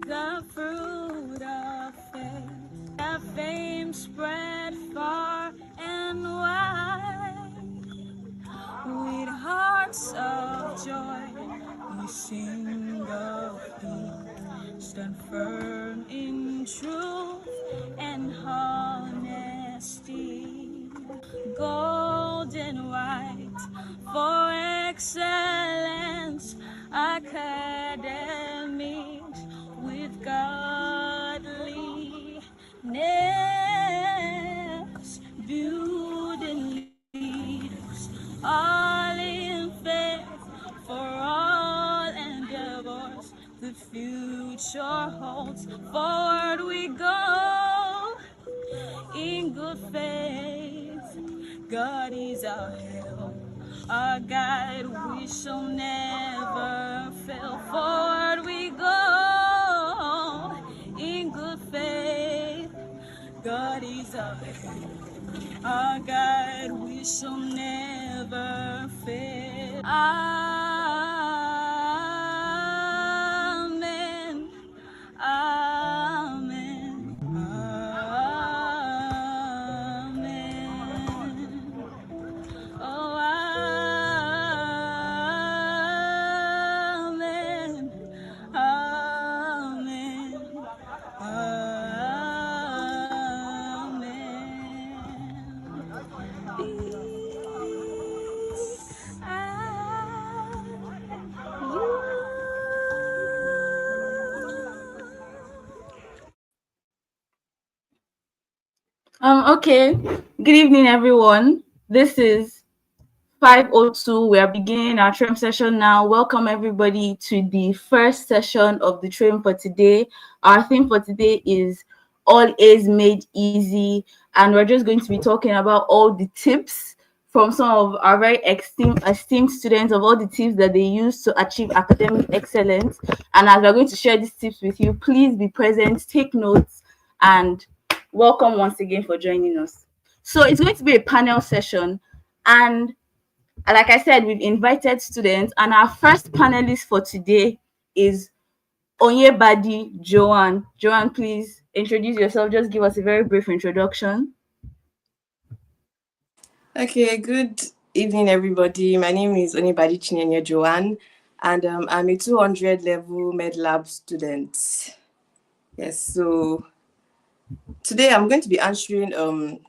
the fruit of faith, that fame spread far and wide. With hearts of joy, we sing of peace, stand firm in truth and honesty. Gold and white for excellence, academics with godliness, building leaders, all in faith for all endeavors. The future holds, forward we go in good faith. God is our help, our guide, we shall never fail. Forward we go in good faith. God is our help, our guide, we shall never fail. Amen. Amen. Amen. Oh, amen. Amen. Amen. Peace and you. Okay. Good evening, everyone. This is 5:02. We are beginning our train session now. Welcome everybody to the first session of the train for today. Our theme for today is all is made easy, and we're just going to be talking about all the tips from some of our very esteemed students of all the tips that they use to achieve academic excellence. And as we're going to share these tips with you, please be present, take notes, and welcome once again for joining us. So it's going to be a panel session, and like I said, we've invited students, and our first panelist for today is Onyebadi Joanne. Joanne, please introduce yourself. Just give us a very brief introduction. Okay, good evening, everybody. My name is Onibadi Chinenye Joanne, and I'm a 200 level Med Lab student. Yes, so today I'm going to be answering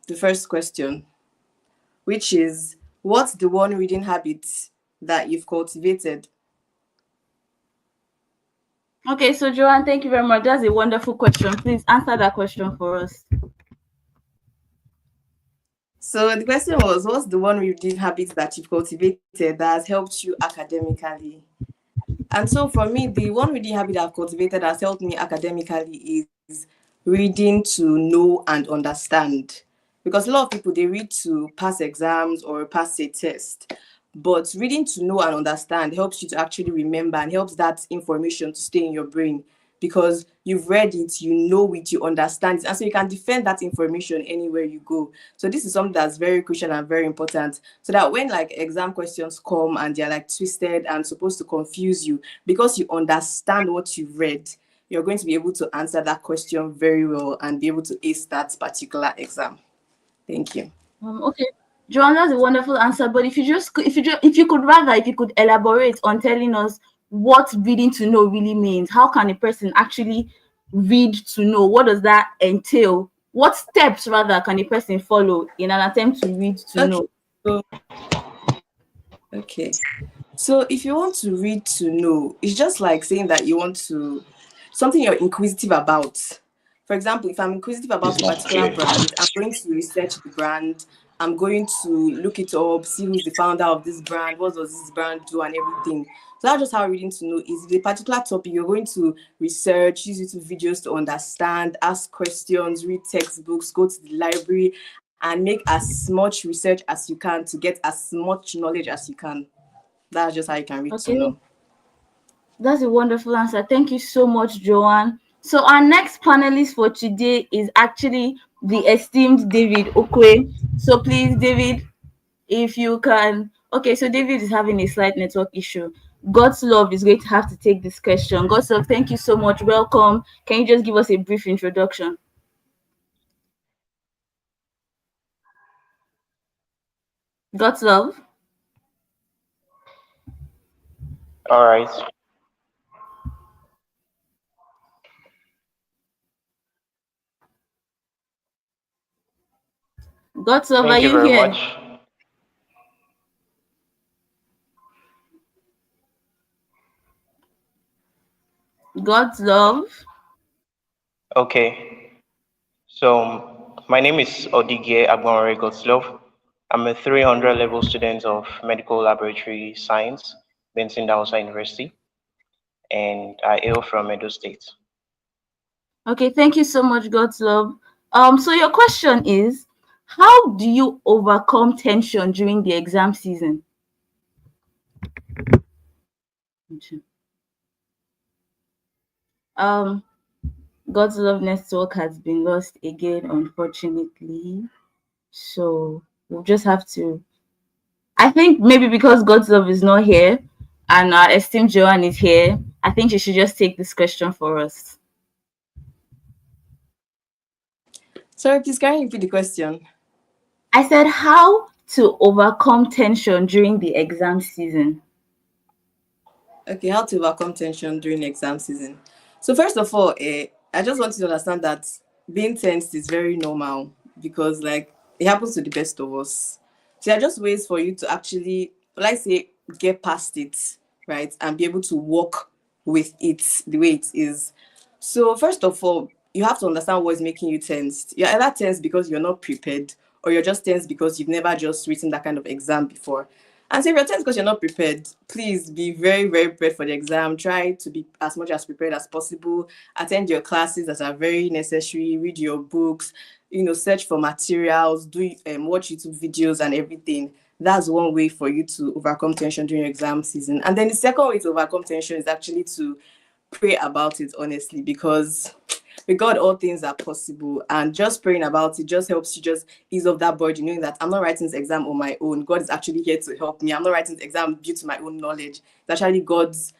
the first question, which is, what's the one reading habit that you've cultivated? Okay, so Joanne, thank you very much. That's a wonderful question. Please answer that question for us. So the question was, what's the one reading habit that you've cultivated that has helped you academically? And so for me, the one reading habit I've cultivated that has helped me academically is reading to know and understand. Because a lot of people, they read to pass exams or pass a test. But reading to know and understand helps you to actually remember and helps that information to stay in your brain, because you've read it, you know it, you understand it, and so you can defend that information anywhere you go. So this is something that's very crucial and very important, so that when like exam questions come and they're like twisted and supposed to confuse you, because you understand what you've read, you're going to be able to answer that question very well and be able to ace that particular exam. Thank you. Okay, Joanne, that's a wonderful answer. But if you could elaborate on telling us what reading to know really means. How can a person actually read to know? What does that entail? What steps rather can a person follow in an attempt to read to know? So, okay. So if you want to read to know, it's just like saying that you want to something you're inquisitive about. For example, if I'm inquisitive about a particular brand, I'm going to research the brand. I'm going to look it up, see who's the founder of this brand, what does this brand do, and everything. So that's just how reading to know is. The particular topic you're going to research, use YouTube videos to understand, ask questions, read textbooks, go to the library, and make as much research as you can to get as much knowledge as you can. That's just how you can read to know. That's a wonderful answer. Thank you so much, Joanne. So our next panelist for today is actually the esteemed David Okwe. So please, David, if you can. Okay, so David is having a slight network issue. God's love is going to have to take this question. God's love, thank you so much. Welcome. Can you just give us a brief introduction? God's love. All right. God's love, are Thank you you very here? much. God's love. Okay. So my name is Odige Agbonre Godslov. I'm a 300 level student of Medical Laboratory Science, Benson Dawson University, and I hail from Edo State. Okay, thank you so much, God's love. So your question is, how do you overcome tension during the exam season? Um, God's love network has been lost again, unfortunately. So we'll just have to. I think maybe because God's love is not here and our esteemed Joanne is here, I think she should just take this question for us. Sorry, please can you repeat the question? I said, how to overcome tension during the exam season. Okay, how to overcome tension during exam season. So first of all, I just want you to understand that being tense is very normal because like it happens to the best of us. So there are just ways for you to actually, like say, get past it, right, and be able to work with it the way it is. So first of all, you have to understand what is making you tense. You're either tense because you're not prepared, or you're just tense because you've never just written that kind of exam before. And so if you're tense because you're not prepared, please be very, very prepared for the exam. Try to be as much as prepared as possible. Attend your classes that are very necessary. Read your books. Search for materials. Do watch YouTube videos and everything. That's one way for you to overcome tension during exam season. And then the second way to overcome tension is actually to pray about it honestly, because with God all things are possible, and just praying about it just helps you just ease off that burden, knowing that I'm not writing this exam on my own. God is actually here to help me. I'm not writing this exam due to my own knowledge. It's actually God's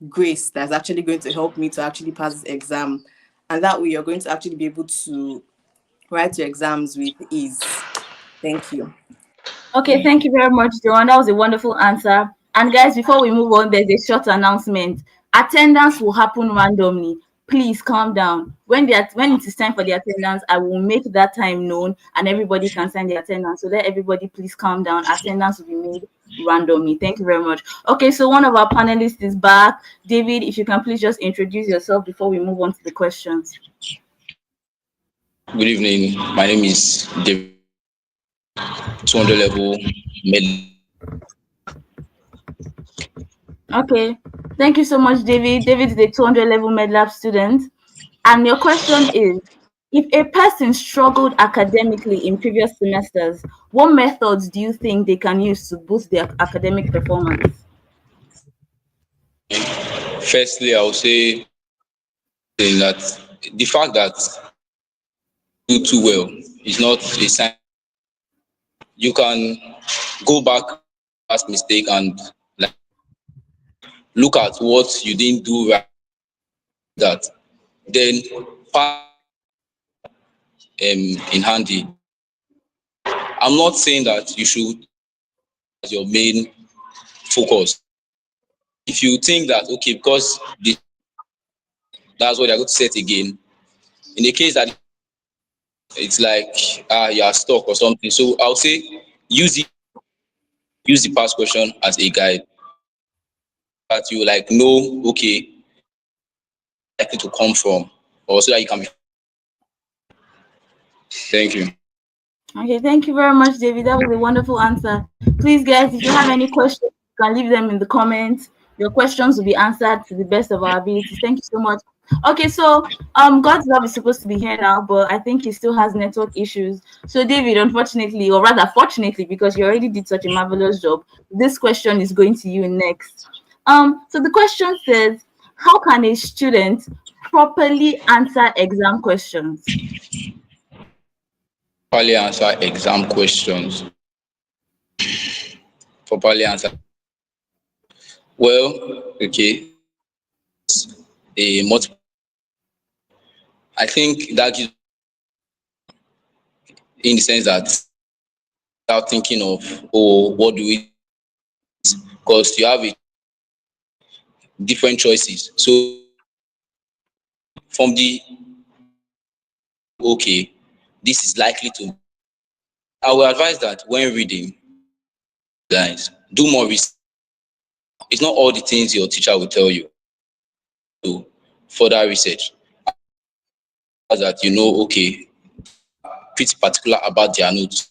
grace that's actually going to help me to actually pass this exam, and that way you're going to actually be able to write your exams with ease. Thank you. Okay, thank you very much, Joanne. That was a wonderful answer. And guys, before we move on, there's a short announcement. Attendance will happen randomly. Please calm down. When it is time for the attendance, I will make that time known and everybody can sign the attendance. So let everybody please calm down. Attendance will be made randomly. Thank you very much. Okay, so one of our panelists is back. David, if you can please just introduce yourself before we move on to the questions. Good evening. My name is David, 200 level med. Okay, thank you so much, David. David is a 200 level MedLab student. And your question is, if a person struggled academically in previous semesters, what methods do you think they can use to boost their academic performance? Firstly, I would say that the fact that you do too well is not a sign. You can go back past mistake and like look at what you didn't do right. That then in handy. I'm not saying that you should as your main focus. If you think that okay, because that's what they're going to set again. In the case that it's like you are stuck or something, so I'll say use it, use the past question as a guide that you like know okay likely to come from, or so that you can be. Thank you. Okay, thank you very much, David. That was a wonderful answer. Please, guys, if you have any questions, you can leave them in the comments. Your questions will be answered to the best of our abilities. Thank you so much. Okay, so God's love is supposed to be here now, but I think he still has network issues. So David, unfortunately, or rather fortunately, because you already did such a marvelous job, this question is going to you next. So the question says, how can a student properly answer exam questions? Properly answer exam questions. Properly answer. Well, okay, a multiple. I think that gives, in the sense that without thinking of, oh, what do we, because you have a different choices. So from the, okay, this is likely to, I will advise that when reading, guys, do more research. It's not all the things your teacher will tell you to further research. That okay, pretty particular about their notes.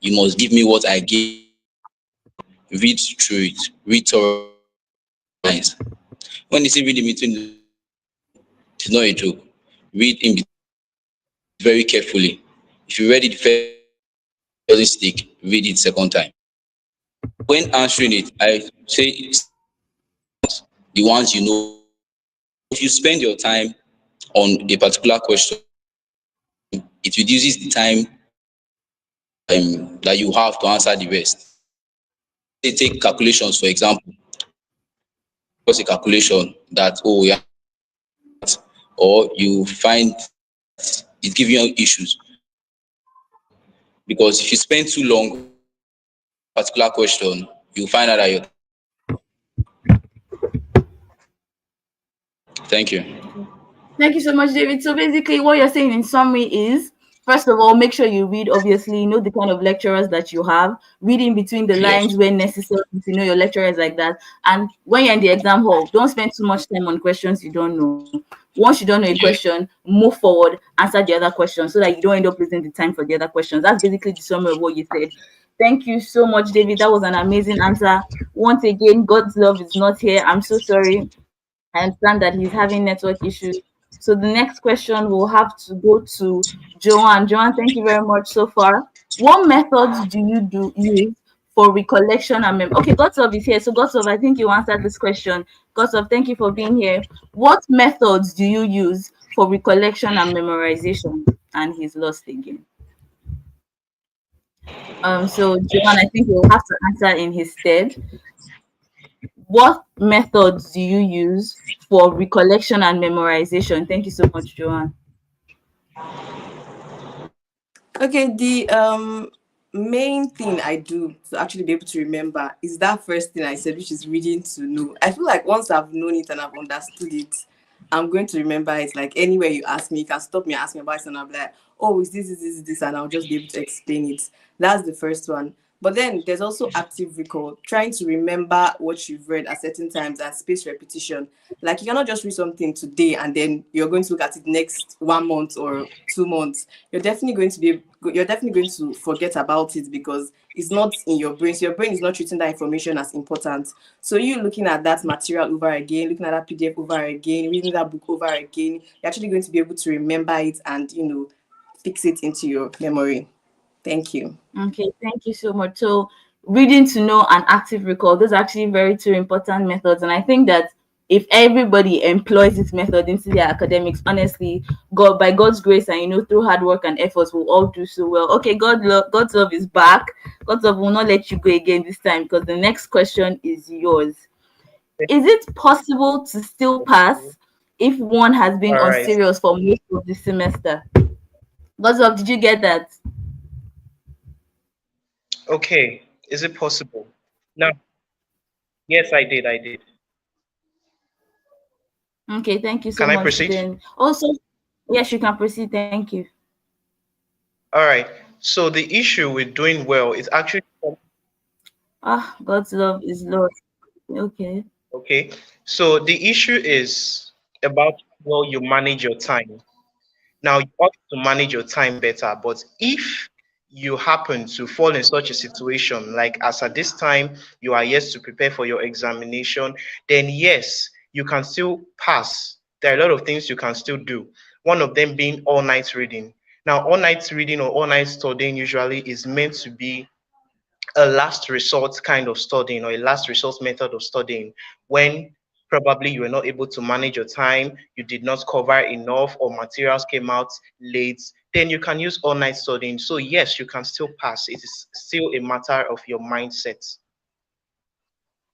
You must give me what I gave. Read through it. Read through lines. When you say read in between, it's not a joke. Read in between very carefully. If you read it first, doesn't stick, read it second time. When answering it, I say it's the ones you know. If you spend your time on a particular question, it reduces the time that you have to answer the rest. Say take calculations for example. What's a calculation that yeah, or you find it giving you issues, because if you spend too long on a particular question, you find out that you. Thank you. Thank you so much, David. So basically, what you're saying in summary is, first of all, make sure you read, obviously, know the kind of lecturers that you have, read in between the Yes. lines when necessary if you know your lecturers like that. And when you're in the exam hall, don't spend too much time on questions you don't know. Once you don't know a Yeah. question, move forward, answer the other question so that you don't end up losing the time for the other questions. That's basically the summary of what you said. Thank you so much, David. That was an amazing answer. Once again, God's love is not here. I'm so sorry. I understand that he's having network issues. So the next question will have to go to Joanne. Joanne, thank you very much so far. What methods do you use for recollection and Okay, Gotsov is here. So Gotsov, I think you answered this question. Gotsov, thank you for being here. What methods do you use for recollection and memorization? And he's lost again. So Joanne, I think you'll have to answer in his stead. What methods do you use for recollection and memorization? Thank you so much, Joanne. Okay, the main thing I do to actually be able to remember is that first thing I said, which is reading to know. I feel like once I've known it and I've understood it, I'm going to remember it. Like anywhere you ask me, you can stop me and ask me about it, and I'll be like, oh, is this, and I'll just be able to explain it. That's the first one. But then there's also active recall, trying to remember what you've read at certain times and space repetition. Like you cannot just read something today and then you're going to look at it next 1 month or 2 months. You're definitely going to forget about it because it's not in your brain. So your brain is not treating that information as important. So you looking at that material over again, looking at that PDF over again, reading that book over again, you're actually going to be able to remember it and fix it into your memory. Thank you. Okay, thank you so much. So, reading to know and active recall, those are actually very two important methods. And I think that if everybody employs this method into their academics, honestly, God, by God's grace and through hard work and efforts, we'll all do so well. Okay, God's love is back. God's love will not let you go again this time because the next question is yours. Is it possible to still pass if one has been All on right. serious for most of the semester? God's love, did you get that? Okay. Is it possible? Now, yes, I did. I did. Okay, thank you so Can I much. proceed? Then also, yes, you can proceed. Thank you. All right. So the issue with doing well is actually Ah, God's love is Lord. Okay. okay. So the issue is about how well you manage your time. Now, you ought to manage your time better, but if you happen to fall in such a situation, like as at this time you are yet to prepare for your examination, then yes, you can still pass. There are a lot of things you can still do. One of them being all night reading. Now, all night reading or all night studying usually is meant to be a last resort kind of studying or a last resort method of studying when probably you were not able to manage your time, you did not cover enough, or materials came out late, then you can use all night studying. So, yes, you can still pass. It is still a matter of your mindset.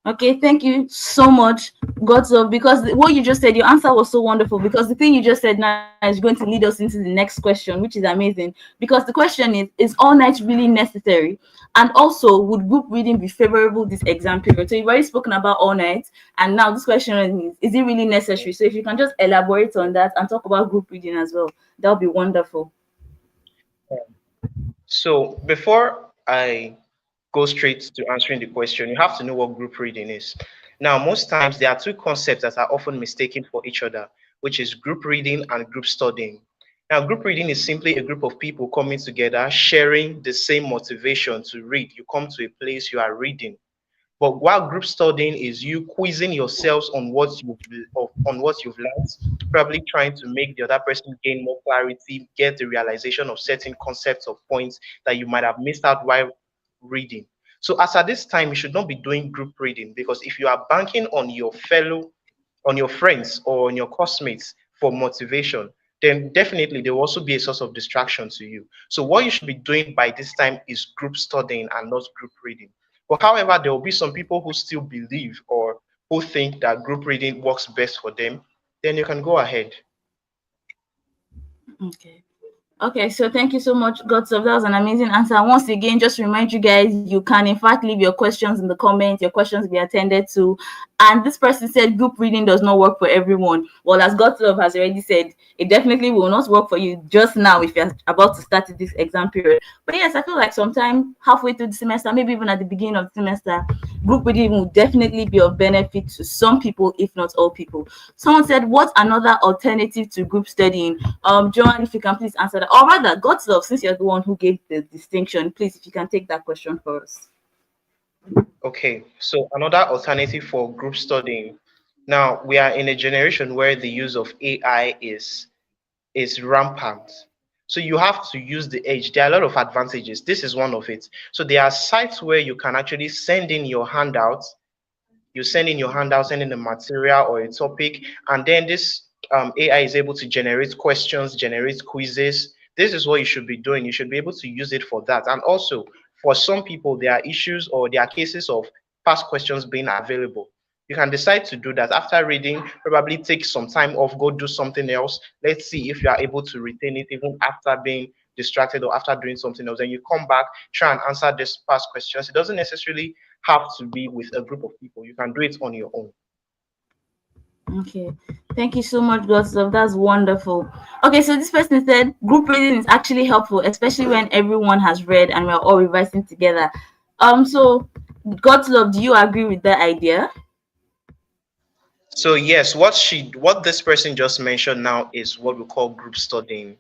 Okay, thank you so much, Godso, because what you just said, your answer was so wonderful. Because the thing you just said now is going to lead us into the next question, which is amazing. Because the question is all night really necessary? And also, would group reading be favorable this exam period? So you've already spoken about all night, and now this question is it really necessary? So if you can just elaborate on that and talk about group reading as well, that would be wonderful. So before I go straight to answering the question, you have to know what group reading is. Now, most times there are two concepts that are often mistaken for each other, which is group reading and group studying. Now, group reading is simply a group of people coming together, sharing the same motivation to read. You come to a place, you are reading. But while group studying is you quizzing yourselves on what you've learned, probably trying to make the other person gain more clarity, get the realization of certain concepts or points that you might have missed out while reading. So as at this time, you should not be doing group reading, because if you are banking on your friends or on your classmates for motivation, then definitely there will also be a source of distraction to you. So what you should be doing by this time is group studying and not group reading. But however, there will be some people who still believe or who think that group reading works best for them. Then you can go ahead. Okay. Okay, so thank you so much, Godso. That was an amazing answer. Once again, just remind you guys, you can in fact leave your questions in the comments. Your questions will be attended to. And this person said group reading does not work for everyone. Well, as Godso has already said, it definitely will not work for you just now if you're about to start this exam period. But yes, I feel like sometime halfway through the semester, maybe even at the beginning of the semester, group reading will definitely be of benefit to some people, if not all people. Someone said, what another alternative to group studying? Joan, if you can please answer that. Or rather, God's love, since you're the one who gave the distinction, please, if you can take that question for us. Okay, so another alternative for group studying. Now, we are in a generation where the use of AI is rampant. So you have to use the edge. There are a lot of advantages. This is one of it. So there are sites where you can actually send in your handouts. You send in your handout, send in a material or a topic, and then this AI is able to generate questions, generate quizzes. This is what you should be doing. You should be able to use it for that. And also, for some people, there are issues or there are cases of past questions being available. You can decide to do that after reading, probably take some time off, go do something else. Let's see if you are able to retain it even after being distracted or after doing something else. Then you come back, try and answer these past questions. It doesn't necessarily have to be with a group of people. You can do it on your own. Okay, thank you so much, Godslove. That's wonderful. Okay, so this person said group reading is actually helpful, especially when everyone has read and we're all revising together. So Godslove, do you agree with that idea? So yes, what this person just mentioned now is what we call group studying.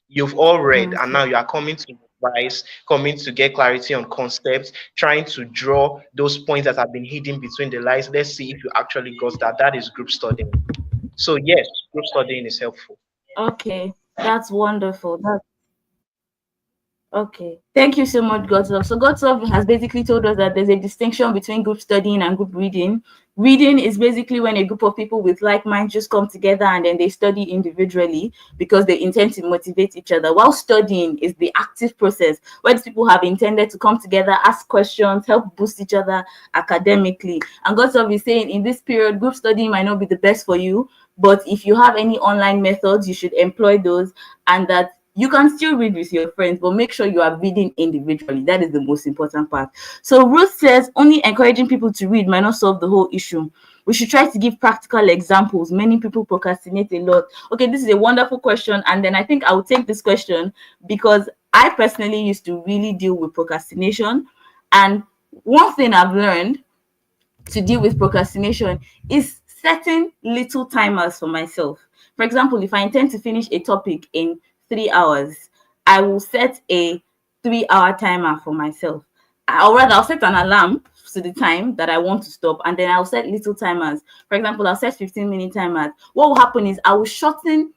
You've all read, and Okay. now you are coming to revise, coming to get clarity on concepts, trying to draw those points that have been hidden between the lines. Let's see if you actually got that. That is group studying. So yes, group studying is helpful. Okay, that's wonderful. Okay, thank you so much, Godslove. So Godslove has basically told us that there's a distinction between group studying and group reading. Reading is basically when a group of people with like minds just come together and then they study individually because they intend to motivate each other. While studying is the active process where these people have intended to come together, ask questions, help boost each other academically. And Godslove is saying in this period, group studying might not be the best for you, but if you have any online methods, you should employ those, and that you can still read with your friends, but make sure you are reading individually. That is the most important part. So Ruth says only encouraging people to read might not solve the whole issue. We should try to give practical examples. Many people procrastinate a lot. Okay, this is a wonderful question. And then I think I will take this question because I personally used to really deal with procrastination. And one thing I've learned to deal with procrastination is setting little timers for myself. For example, if I intend to finish a topic in 3 hours, I will set a 3 hour timer for myself. Or rather, I'll set an alarm to the time that I want to stop, and then I'll set little timers. For example, I'll set 15-minute timers. What will happen is I will shorten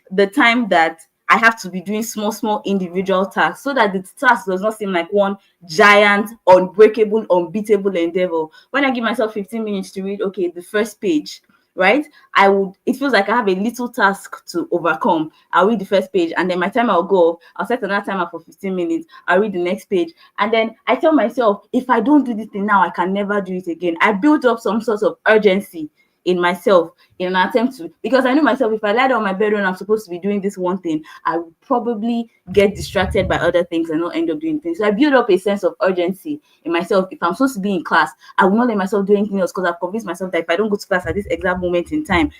the time that I have to be doing small individual tasks so that the task does not seem like one giant, unbreakable, unbeatable endeavor. When I give myself 15 minutes to read, okay, the first page, right? It feels like I have a little task to overcome. I'll read the first page, and then my timer will go off. I'll set another timer for 15 minutes. I'll read the next page. And then I tell myself, if I don't do this thing now, I can never do it again. I built up some sort of urgency in myself in an attempt to, because I know myself, if I lie down on my bed when I'm supposed to be doing this one thing, I will probably get distracted by other things and not end up doing things. So I build up a sense of urgency in myself. If I'm supposed to be in class, I will not let myself do anything else, because I've convinced myself that if I don't go to class at this exact moment in time,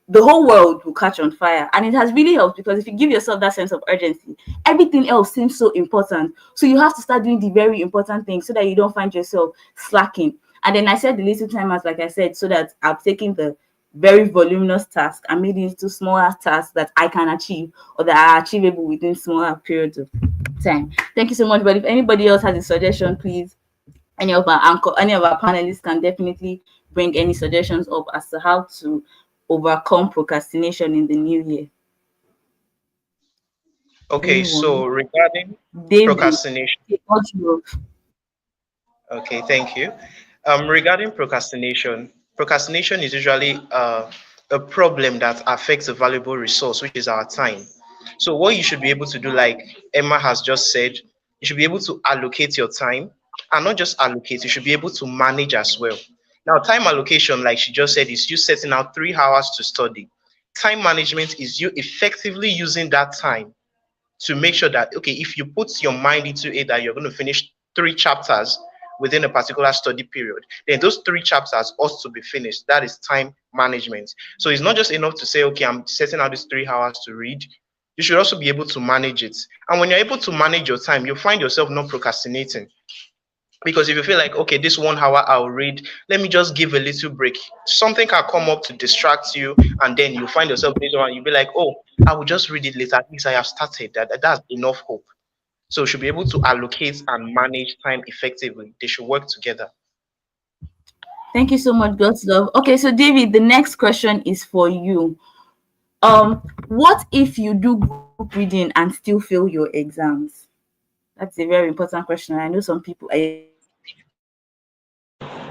the whole world will catch on fire. And it has really helped, because if you give yourself that sense of urgency, everything else seems so important. So you have to start doing the very important things so that you don't find yourself slacking. And then I set the little timers, like I said, so that I'm taking the very voluminous task and made it into smaller tasks that I can achieve, or that are achievable within smaller periods of time. Thank you so much. But if anybody else has a suggestion, please, any of our panelists can definitely bring any suggestions up as to how to overcome procrastination in the new year. Okay, so Anyone? regarding David, procrastination. what's your- Okay, thank you. Regarding procrastination, procrastination is usually a problem that affects a valuable resource, which is our time. So, what you should be able to do, like Emma has just said, you should be able to allocate your time, and not just allocate, you should be able to manage as well. Now, time allocation, like she just said, is you setting out 3 hours to study. Time management is you effectively using that time to make sure that, okay, if you put your mind into it that you're going to finish 3 chapters within a particular study period, then those 3 chapters ought to be finished. That is time management. So it's not just enough to say, okay, I'm setting out these 3 hours to read. You should also be able to manage it. And when you're able to manage your time, you'll find yourself not procrastinating. Because if you feel like, okay, this 1 hour I'll read, let me just give a little break. Something can come up to distract you, and then you find yourself later on, you'll be like, oh, I will just read it later. At least I have started. That's enough hope. So you should be able to allocate and manage time effectively. They should work together. Thank you so much, God's love. Okay, so David, the next question is for you. What if you do group reading and still fail your exams? That's a very important question. I know some people are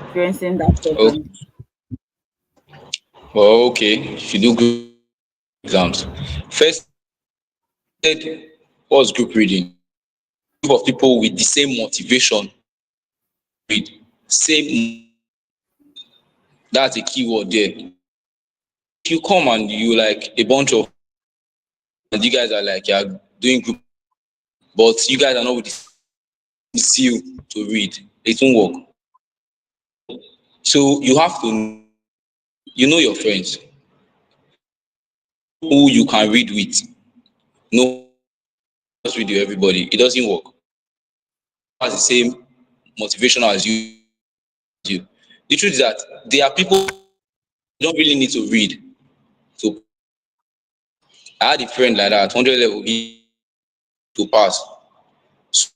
experiencing that Oh, problem. well, okay. If you do group exams, first, what's group reading? Group of people with the same motivation, read same. That's a key word there. If you come and you like a bunch of, and you guys are like you're doing group, but you guys are not with the zeal to read, it won't work. So you have to, you know your friends who you can read with. No, just read with everybody. It doesn't work. Has the same motivation as you. The truth is that there are people who don't really need to read. So I had a friend like that, 100 level to pass. So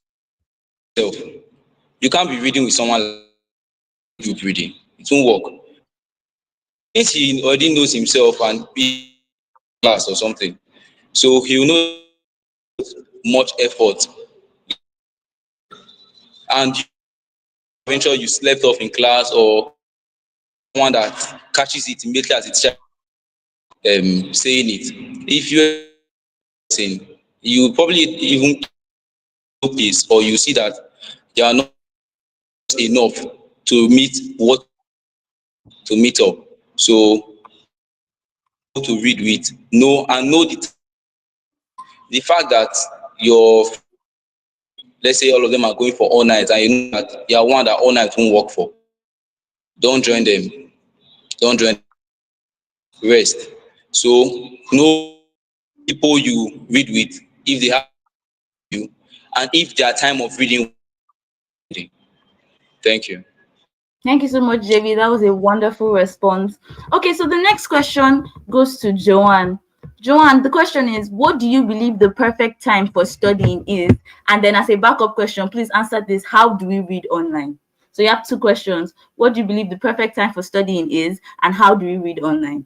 you can't be reading with someone like group reading. It won't work. Since he already knows himself and be class or something, so he will know much effort, and eventually you slept off in class, or one that catches it immediately as it's saying it. If you're saying, you probably even notice, or you see that they are not enough to meet what to meet up. So to read with, know and know the fact that your, let's say all of them are going for all night, and you know that you are one that all night won't work for. Don't join them. Don't join. Rest. So know people you read with, if they have you, and if their time of reading. Thank you. Thank you so much, JV. That was a wonderful response. Okay, so the next question goes to Joanne. Joanne, the question is, what do you believe the perfect time for studying is? And then as a backup question, please answer this. How do we read online? So you have 2 questions. What do you believe the perfect time for studying is? And how do we read online?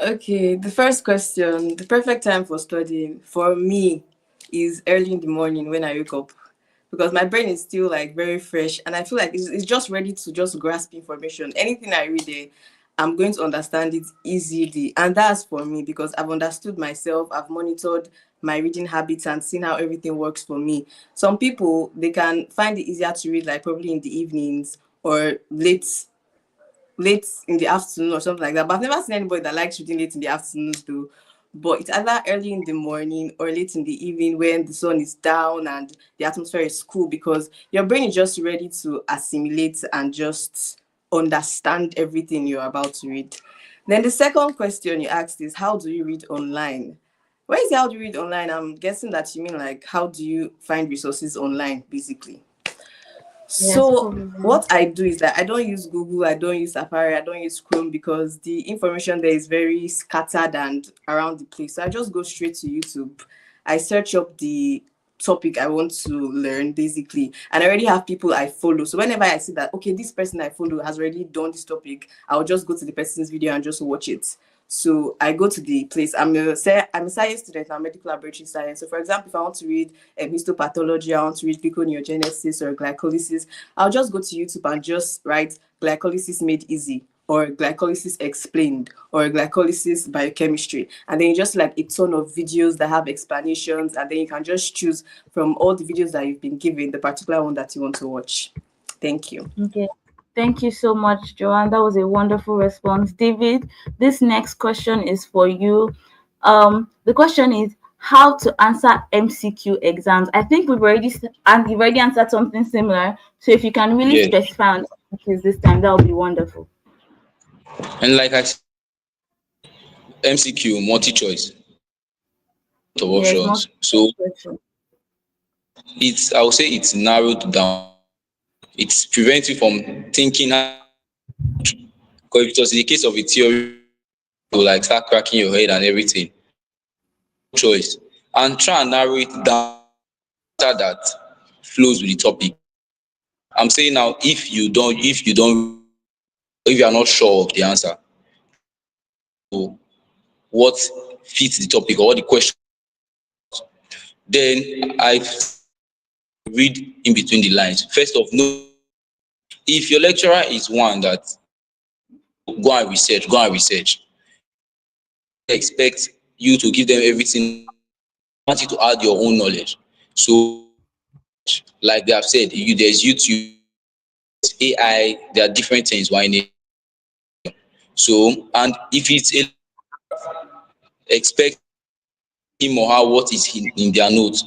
Okay, the first question, the perfect time for studying for me is early in the morning when I wake up, because my brain is still like very fresh and I feel like it's just ready to just grasp information. Anything I read there, I'm going to understand it easily. And that's for me because I've understood myself, I've monitored my reading habits and seen how everything works for me. Some people, they can find it easier to read like probably in the evenings or late in the afternoon or something like that. But I've never seen anybody that likes reading late in the afternoons though. But it's either early in the morning or late in the evening when the sun is down and the atmosphere is cool because your brain is just ready to assimilate and just understand everything you're about to read. Then the second question you asked is how do you read online? When you say how do you read online, I'm guessing that you mean like how do you find resources online, basically. Yes, So probably. what I do is that I don't use Google, I don't use Safari, I don't use Chrome because the information there is very scattered and around the place. So I just go straight to YouTube. I search up the topic I want to learn basically, and I already have people I follow. So whenever I see that okay, this person I follow has already done this topic, I'll just go to the person's video and just watch it. So I go to the place. I'm a science student. I'm medical laboratory science. So for example, if I want to read histopathology, I want to read gluconeogenesis or glycolysis, I'll just go to YouTube and just write glycolysis made easy or glycolysis explained or glycolysis biochemistry, and then you just like a ton of videos that have explanations, and then you can just choose from all the videos that you've been given the particular one that you want to watch. Thank you. Okay. Thank you so much, Joanne. That was a wonderful response. David, this next question is for you. The question is how to answer MCQ exams. I think and you've already answered something similar. So if you can really Yeah. specify on MCQs this time, that would be wonderful. And like I said, MCQ, multi-choice of Yes, options. So question. I would say it's narrowed down. It's prevents you from thinking. Because if it was in the case of a theory, you like start cracking your head and everything. Choice. And try and narrow it down so that flows with the topic. I'm saying now, if you are not sure of the answer, so what fits the topic or what the question, then I read in between the lines. First off, no, if your lecturer is one that go and research, they expect you to give them everything, want you to add your own knowledge. So, like they have said, there's YouTube, AI, there are different things why need. So, and if it's a expect him or her what is in their notes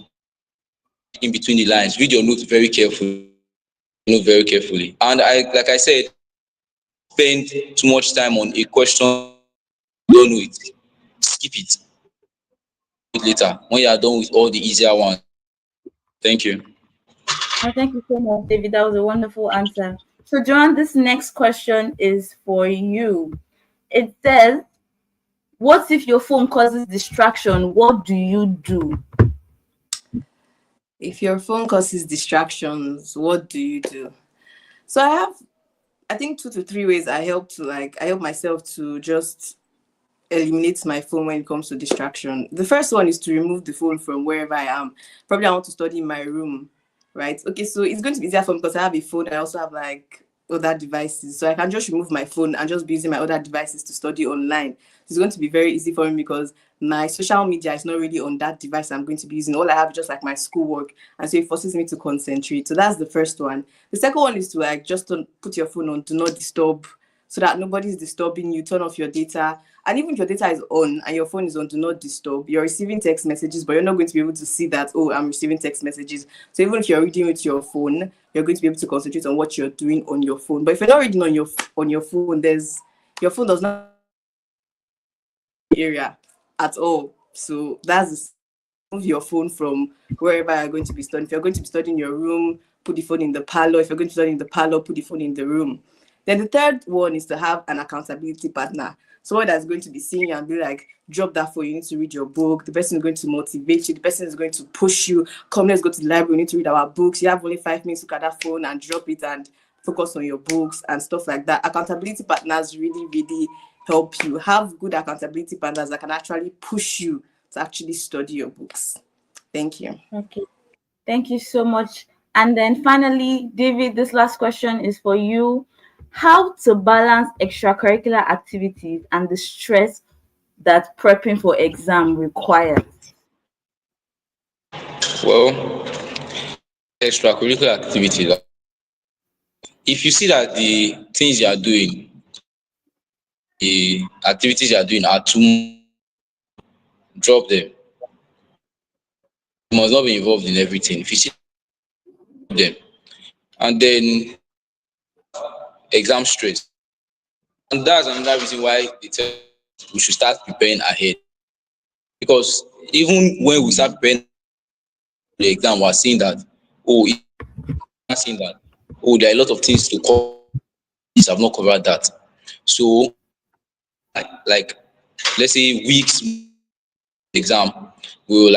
in between the lines, read your notes very carefully, very carefully. And like I said, spend too much time on a question, don't know it, skip it later when you are done with all the easier ones. Thank you. Thank you so much, David. That was a wonderful answer. So, John, this next question is for you. It says, what if your phone causes distraction? What do you do? If your phone causes distractions, what do you do? So I think 2 to 3 ways I help myself to just eliminate my phone when it comes to distraction. The first one is to remove the phone from wherever I am. Probably I want to study in my room, right? Okay, so it's going to be easier for me because I have a phone. I also have like other devices, so I can just remove my phone and just be using my other devices to study online. It's going to be very easy for me because my social media is not really on that device I'm going to be using. All I have is just like my schoolwork, and so it forces me to concentrate. So that's the first one. The second one is to like just don't put your phone on do not disturb so that nobody's disturbing you. Turn off your data, and even if your data is on and your phone is on do not disturb, you're receiving text messages, but you're not going to be able to see that, oh, I'm receiving text messages. So even if you're reading with your phone, you're going to be able to concentrate on what you're doing on your phone. But if you're not reading on your phone, your phone does not area at all. So that's move your phone from wherever you're going to be studying. If you're going to be studying in your room, put the phone in the parlor. If you're going to study in the parlor, put the phone in the room. Then the third one is to have an accountability partner. Someone that's going to be seeing you and be like, drop that phone, you need to read your book. The person is going to motivate you. The person is going to push you. Come, let's go to the library. We need to read our books. You have only 5 minutes to look at that phone and drop it and focus on your books and stuff like that. Accountability partners really, really help you. Have good accountability partners that can actually push you to actually study your books. Thank you. Okay. Thank you so much. And then finally, David, this last question is for you. How to balance extracurricular activities and the stress that prepping for exam requires. Well, extracurricular activities. If you see that the things you are doing, the activities you are doing are too much, drop them. You must not be involved in everything. If you see them, and then exam stress, and that's another reason why they tell us we should start preparing ahead. Because even when we start preparing for the exam, we're seeing that seeing that there are a lot of things to cover. This I've not covered that. So like let's say weeks exam, we will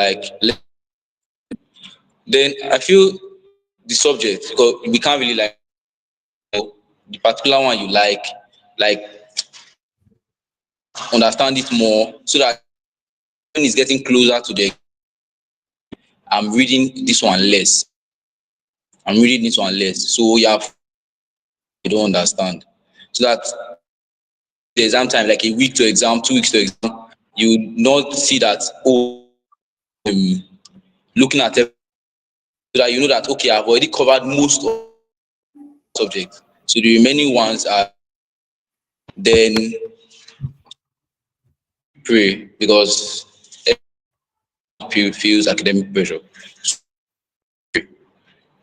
then I feel the subject, because we can't really the particular one you like understand it more, so that when it's getting closer to the I'm reading this one less. I'm reading this one less. So you don't understand. So that the exam time, like a week to exam, 2 weeks to exam, you not see that um, looking at it, so that you know that okay, I've already covered most of the subjects. So the remaining ones are then pray, because everyone feels academic pressure.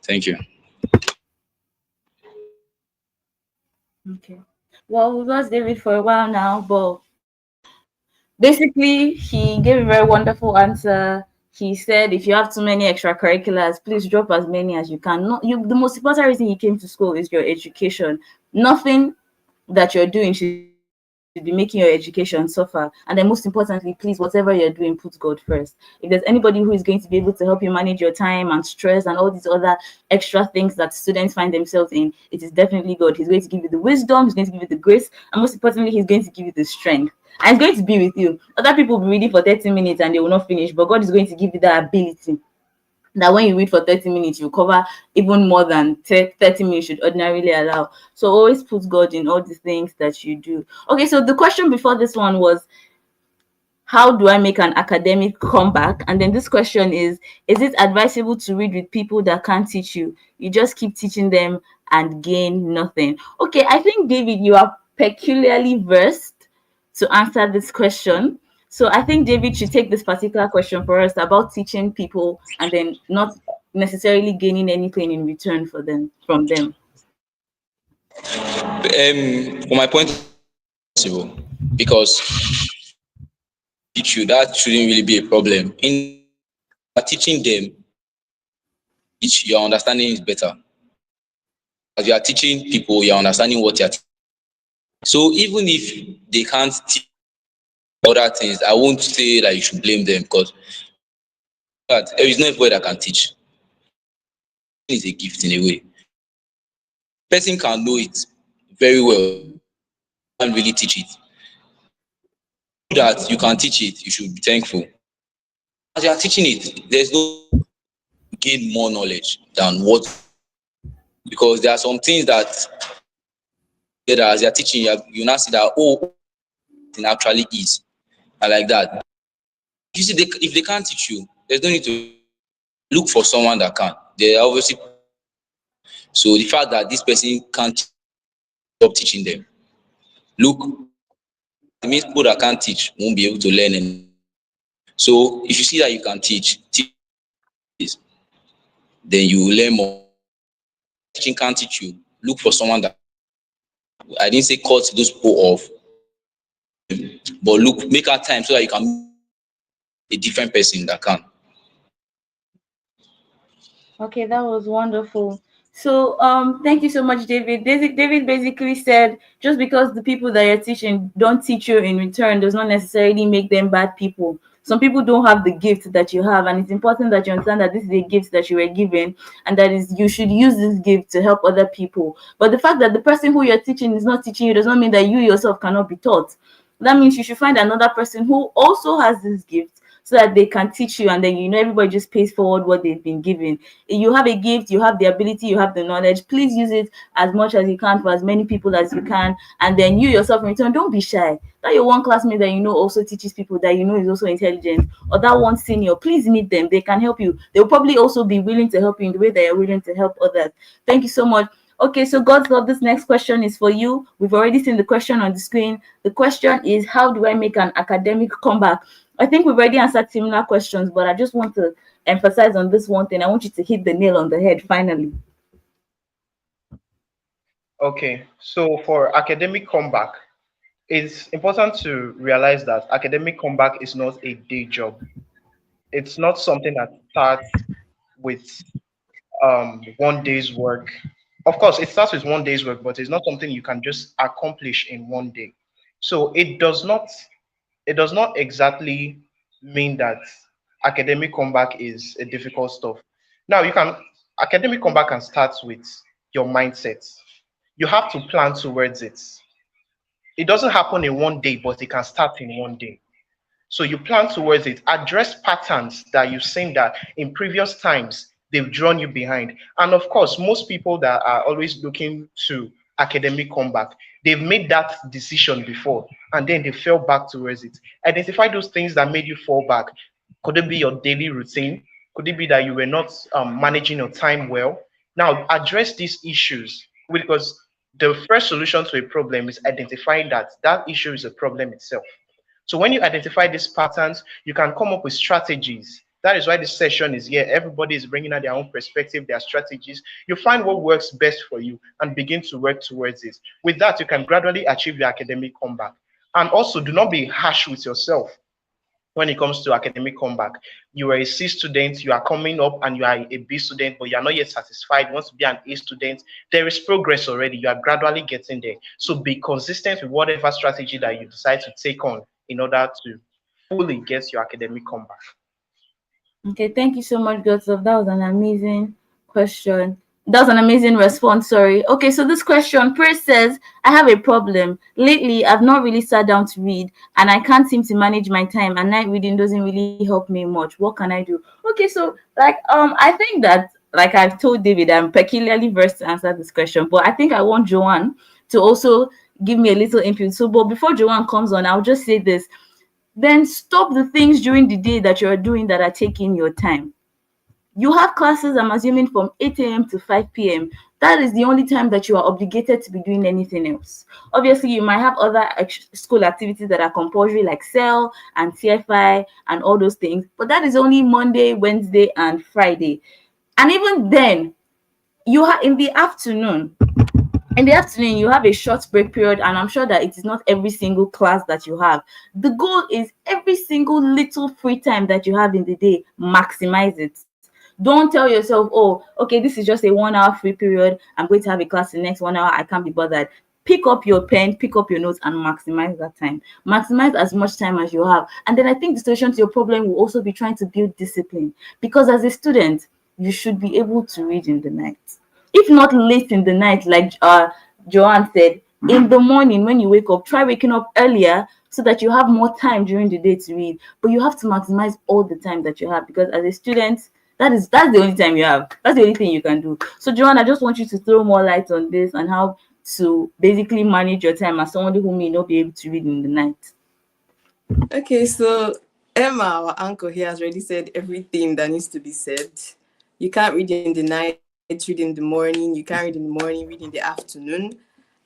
Thank you. Okay. Well, we've lost David for a while now, but basically, he gave a very wonderful answer. He said, if you have too many extracurriculars, please drop as many as you can. Not you. The most important reason you came to school is your education. Nothing that you're doing should be making your education suffer. And then most importantly, please, whatever you're doing, put God first. If there's anybody who is going to be able to help you manage your time and stress and all these other extra things that students find themselves in, it is definitely God. He's going to give you the wisdom, he's going to give you the grace, and most importantly, he's going to give you the strength. And he's going to be with you. Other people will be reading for 30 minutes and they will not finish, but God is going to give you that ability that when you read for 30 minutes, you cover even more than 30 minutes should ordinarily allow. So always put God in all the things that you do. Okay, so the question before this one was, how do I make an academic comeback? And then this question is it advisable to read with people that can't teach you? You just keep teaching them and gain nothing. Okay, I think, David, you are peculiarly versed to answer this question. So I think David should take this particular question for us about teaching people and then not necessarily gaining anything in return from them. For my point, possible, because teach you, that shouldn't really be a problem. In teaching them, your understanding is better. As you are teaching people, you're understanding what you're teaching. So even if they can't teach other things, I won't say that you should blame them, because there is no everybody that can teach. It's a gift in a way. Person can know it very well, can't really teach it. That you can teach it, you should be thankful. As you are teaching it, there's no gain more knowledge than what, because there are some things that as you're teaching, you now see that it actually is, and like that. You see, if they can't teach you, there's no need to look for someone that can. They obviously, so the fact that this person can't stop teaching them, look, it means people that can't teach won't be able to learn. And so if you see that you can teach this, then you will learn more. Teaching can't teach you, look for someone that, I didn't say cut those people off, but look, make our time so that you can be a different person that can. Okay, that was wonderful. So, thank you so much, David. David basically said just because the people that you're teaching don't teach you in return does not necessarily make them bad people. Some people don't have the gift that you have, and it's important that you understand that this is a gift that you were given, and that is you should use this gift to help other people. But the fact that the person who you're teaching is not teaching you does not mean that you yourself cannot be taught. That means you should find another person who also has this gift, so that they can teach you, and then everybody just pays forward what they've been given. If you have a gift, you have the ability, you have the knowledge, please use it as much as you can for as many people as you can. And then you yourself in return, don't be shy. That your one classmate that also teaches people, that is also intelligent, or that one senior, please meet them. They can help you. They'll probably also be willing to help you in the way that you're willing to help others. Thank you so much. Okay, so God's love, this next question is for you. We've already seen the question on the screen. The question is, how do I make an academic comeback? I think we've already answered similar questions, but I just want to emphasize on this one thing. I want you to hit the nail on the head finally. Okay, so for academic comeback, it's important to realize that academic comeback is not a day job. It's not something that starts with 1 day's work. Of course, it starts with 1 day's work, but it's not something you can just accomplish in 1 day. So it does not exactly mean that academic comeback is a difficult stuff. Now, academic comeback can start with your mindset. You have to plan towards it. It doesn't happen in 1 day, but it can start in 1 day. So you plan towards it, address patterns that you've seen that in previous times they've drawn you behind. And of course, most people that are always looking to academic comeback, they've made that decision before and then they fell back towards it. Identify those things that made you fall back. Could it be your daily routine? Could it be that you were not managing your time well? Now, address these issues because the first solution to a problem is identifying that that issue is a problem itself. So when you identify these patterns, you can come up with strategies. That is why this session is here. Everybody is bringing out their own perspective, their strategies. You find what works best for you and begin to work towards it. With that, you can gradually achieve your academic comeback. And also, do not be harsh with yourself when it comes to academic comeback. You are a C student, you are coming up and you are a B student, but you are not yet satisfied. You want to be an A student. There is progress already. You are gradually getting there. So be consistent with whatever strategy that you decide to take on in order to fully get your academic comeback. Okay, thank you so much, Godslove. That was an amazing question. That was an amazing response, sorry. Okay, so this question, Praise says, I have a problem. Lately, I've not really sat down to read, and I can't seem to manage my time, and night reading doesn't really help me much. What can I do? Okay, so, I think that, like I've told David, I'm peculiarly versed to answer this question, but I think I want Joanne to also give me a little input. So, but before Joanne comes on, I'll just say this. Then stop the things during the day that you're doing that are taking your time. You have classes, I'm assuming, from 8 a.m. to 5 p.m. That is the only time that you are obligated to be doing anything else. Obviously, you might have other school activities that are compulsory, like CEL and TFI and all those things, but that is only Monday, Wednesday, and Friday. And even then, you have in the afternoon, you have a short break period, and I'm sure that it is not every single class that you have. The goal is every single little free time that you have in the day, maximize it. Don't tell yourself, oh, okay, this is just a 1 hour free period. I'm going to have a class the next 1 hour. I can't be bothered. Pick up your pen, pick up your notes, and maximize that time. Maximize as much time as you have. And then I think the solution to your problem will also be trying to build discipline. Because as a student, you should be able to read in the night. If not late in the night, like Joanne said, in the morning when you wake up, try waking up earlier so that you have more time during the day to read. But you have to maximize all the time that you have, because as a student, that's the only time you have. That's the only thing you can do. So Joanne, I just want you to throw more light on this and how to basically manage your time as somebody who may not be able to read in the night. Okay, so Emma, our uncle here, has already said everything that needs to be said. You can't read in the night, read in the morning. You can't read in the morning, read in the afternoon.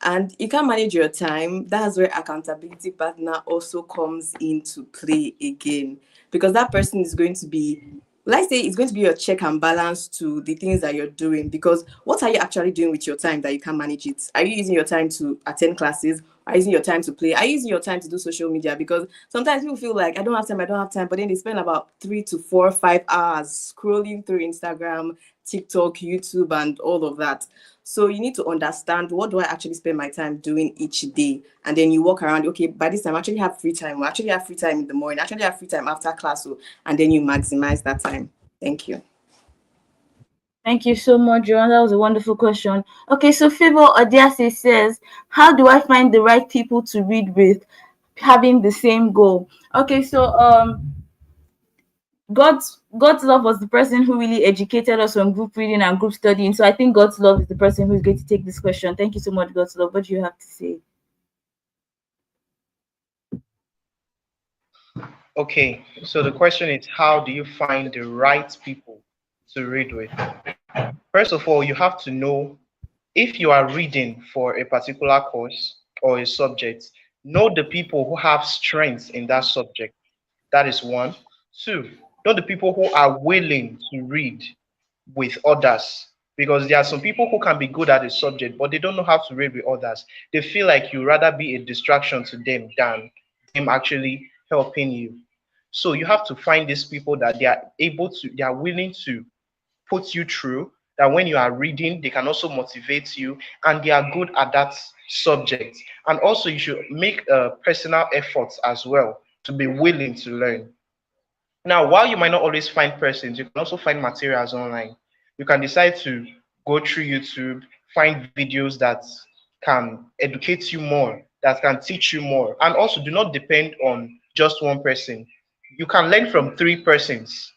And you can manage your time. That's where accountability partner also comes into play again. Because that person is going to be, let's say, it's going to be your check and balance to the things that you're doing. Because what are you actually doing with your time that you can manage it? Are you using your time to attend classes? Are you using your time to play? Are you using your time to do social media? Because sometimes people feel like, I don't have time. But then they spend about 3 to 4, 5 hours scrolling through Instagram, TikTok, YouTube, and all of that. So you need to understand, what do I actually spend my time doing each day? And then you walk around, okay, by this time I actually have free time. We actually have free time in the morning. I actually have free time after class. And then you maximize that time. Thank you. Thank you so much, Joanne. That was a wonderful question. Okay, so Favor Odiase says, how do I find the right people to read with, having the same goal? Okay, so God's love was the person who really educated us on group reading and group studying. So I think God's love is the person who's going to take this question. Thank you so much, God's love. What do you have to say? Okay, so the question is, how do you find the right people to read with? First of all, you have to know if you are reading for a particular course or a subject, know the people who have strengths in that subject. That is one. Two, know the people who are willing to read with others. Because there are some people who can be good at a subject, but they don't know how to read with others. They feel like you rather be a distraction to them than them actually helping you. So you have to find these people that they are willing to put you through, that when you are reading, they can also motivate you, and they are good at that subject. And also, you should make personal efforts as well to be willing to learn. Now, while you might not always find persons, you can also find materials online. You can decide to go through YouTube, find videos that can educate you more, that can teach you more. And also, do not depend on just one person. You can learn from three persons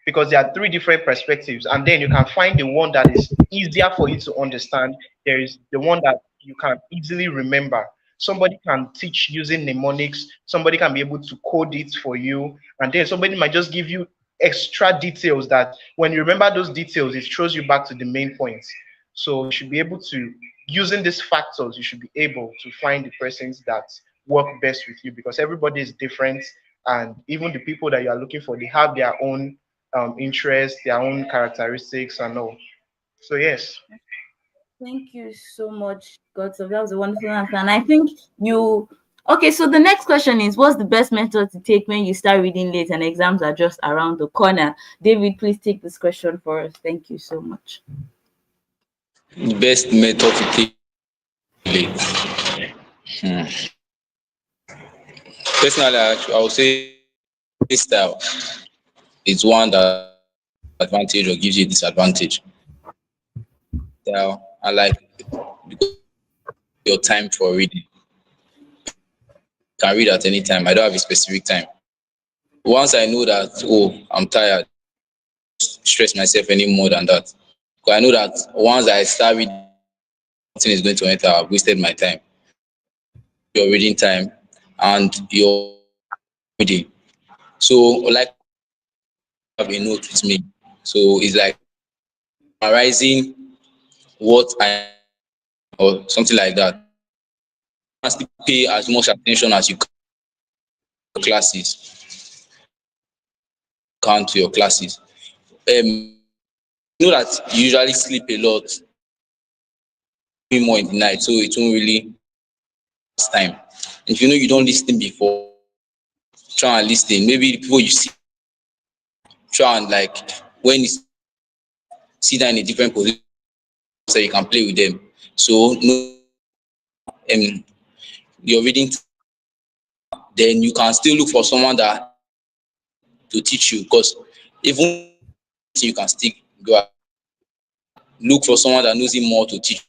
because there are three different perspectives, and then you can find the one that is easier for you to understand. There is the one that you can easily remember. Somebody can teach using mnemonics, somebody can be able to code it for you, and then somebody might just give you extra details that when you remember those details, it throws you back to the main points. So you should be able to, using these factors, you should be able to find the persons that work best with you, because everybody is different, and even the people that you are looking for, they have their own interests, their own characteristics, and all. So yes. Thank you so much, God. So that was a wonderful answer. And I think you okay, so the next question is, what's the best method to take when you start reading late and exams are just around the corner? David, please take this question for us. Thank you so much. The best method to take late. Hmm. Personally, I would say this style is one that advantage or gives you disadvantage. Style, I like it because your time for reading. You can read at any time. I don't have a specific time. Once I know that, oh, I'm tired, stress myself any more than that. Because I know that once I start reading, nothing is going to enter. I've wasted my time. Your reading time and your reading. So, like, I have a note with me. So it's like summarizing what I or something like that. And still pay as much attention as you can to your classes. You know that you usually sleep a lot, more in the night, so it won't really waste time. And if you know you don't listen before, try and listen. Maybe the people you see, try and like when you sit down in a different position, so you can play with them. So no, your reading, then you can still look for someone that to teach you because even you can still go look for someone that knows him more to teach.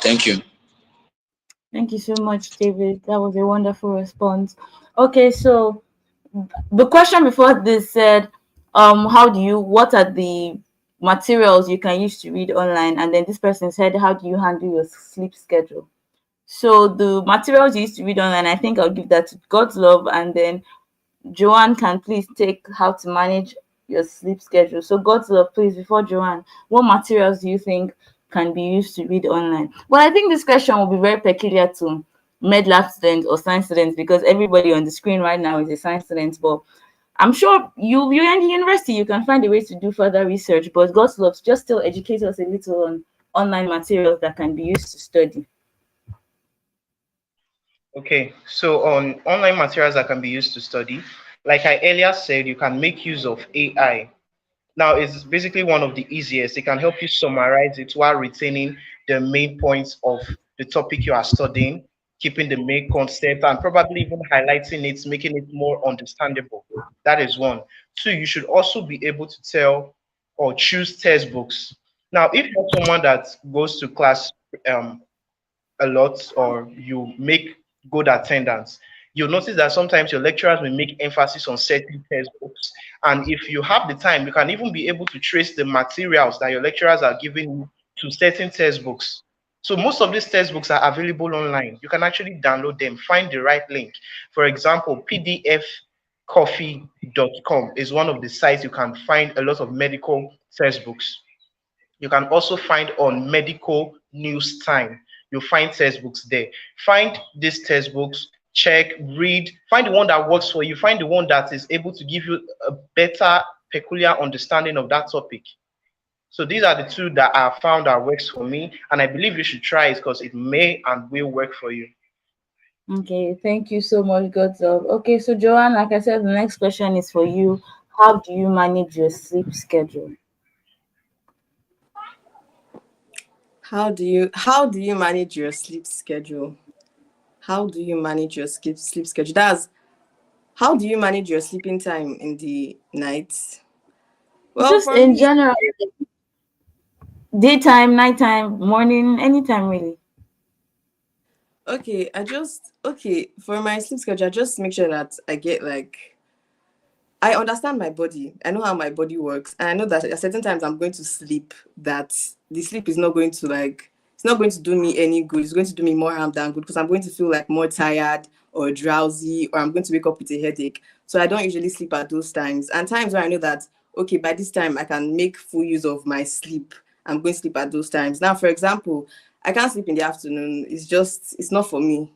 Thank you. Thank you so much, David. That was a wonderful response. Okay, so the question before this said, what are the materials you can use to read online? And then this person said, how do you handle your sleep schedule? So the materials you used to read online, I think I'll give that to God's love, and then Joanne can please take how to manage your sleep schedule. So God's love, please, before Joanne, what materials do you think can be used to read online? Well, I think this question will be very peculiar to med lab students or science students because everybody on the screen right now is a science student. But I'm sure you're in the university, you can find a way to do further research. But God's love, just still educate us a little on online materials that can be used to study. Okay, so on online materials that can be used to study, like I earlier said, you can make use of AI. Now, it's basically one of the easiest. It can help you summarize it while retaining the main points of the topic you are studying, keeping the main concept, and probably even highlighting it, making it more understandable. That is one. Two, you should also be able to tell or choose textbooks. Now, if you're someone that goes to class um, a lot or you make good attendance, You'll notice that sometimes your lecturers will make emphasis on certain textbooks. And if you have the time, you can even be able to trace the materials that your lecturers are giving you to certain textbooks. So most of these textbooks are available online. You can actually download them, find the right link. For example, pdfcoffee.com is one of the sites you can find a lot of medical textbooks. You can also find on Medical News Time. You'll find textbooks there. Find these textbooks, check, read, find the one that works for you, find the one that is able to give you a better, peculiar understanding of that topic. So these are the two that I found that works for me, and I believe you should try it because it may and will work for you. Okay, thank you so much, Godself. Okay, so Joanne, like I said, the next question is for you. How do you manage your sleep schedule? How do you manage your sleep schedule? How do you manage your sleep schedule? That's how do you manage your sleeping time in the night? Well, Just for in me, general, daytime, nighttime, morning, anytime really. okay, for my sleep schedule, I just make sure that I get like I understand my body. I know how my body works. And I know that at certain times I'm going to sleep, that the sleep is not going to it's not going to do me any good. It's going to do me more harm than good because I'm going to feel like more tired or drowsy, or I'm going to wake up with a headache. So I don't usually sleep at those times. And times where I know that, okay, by this time I can make full use of my sleep, I'm going to sleep at those times. Now, for example, I can't sleep in the afternoon. It's not for me.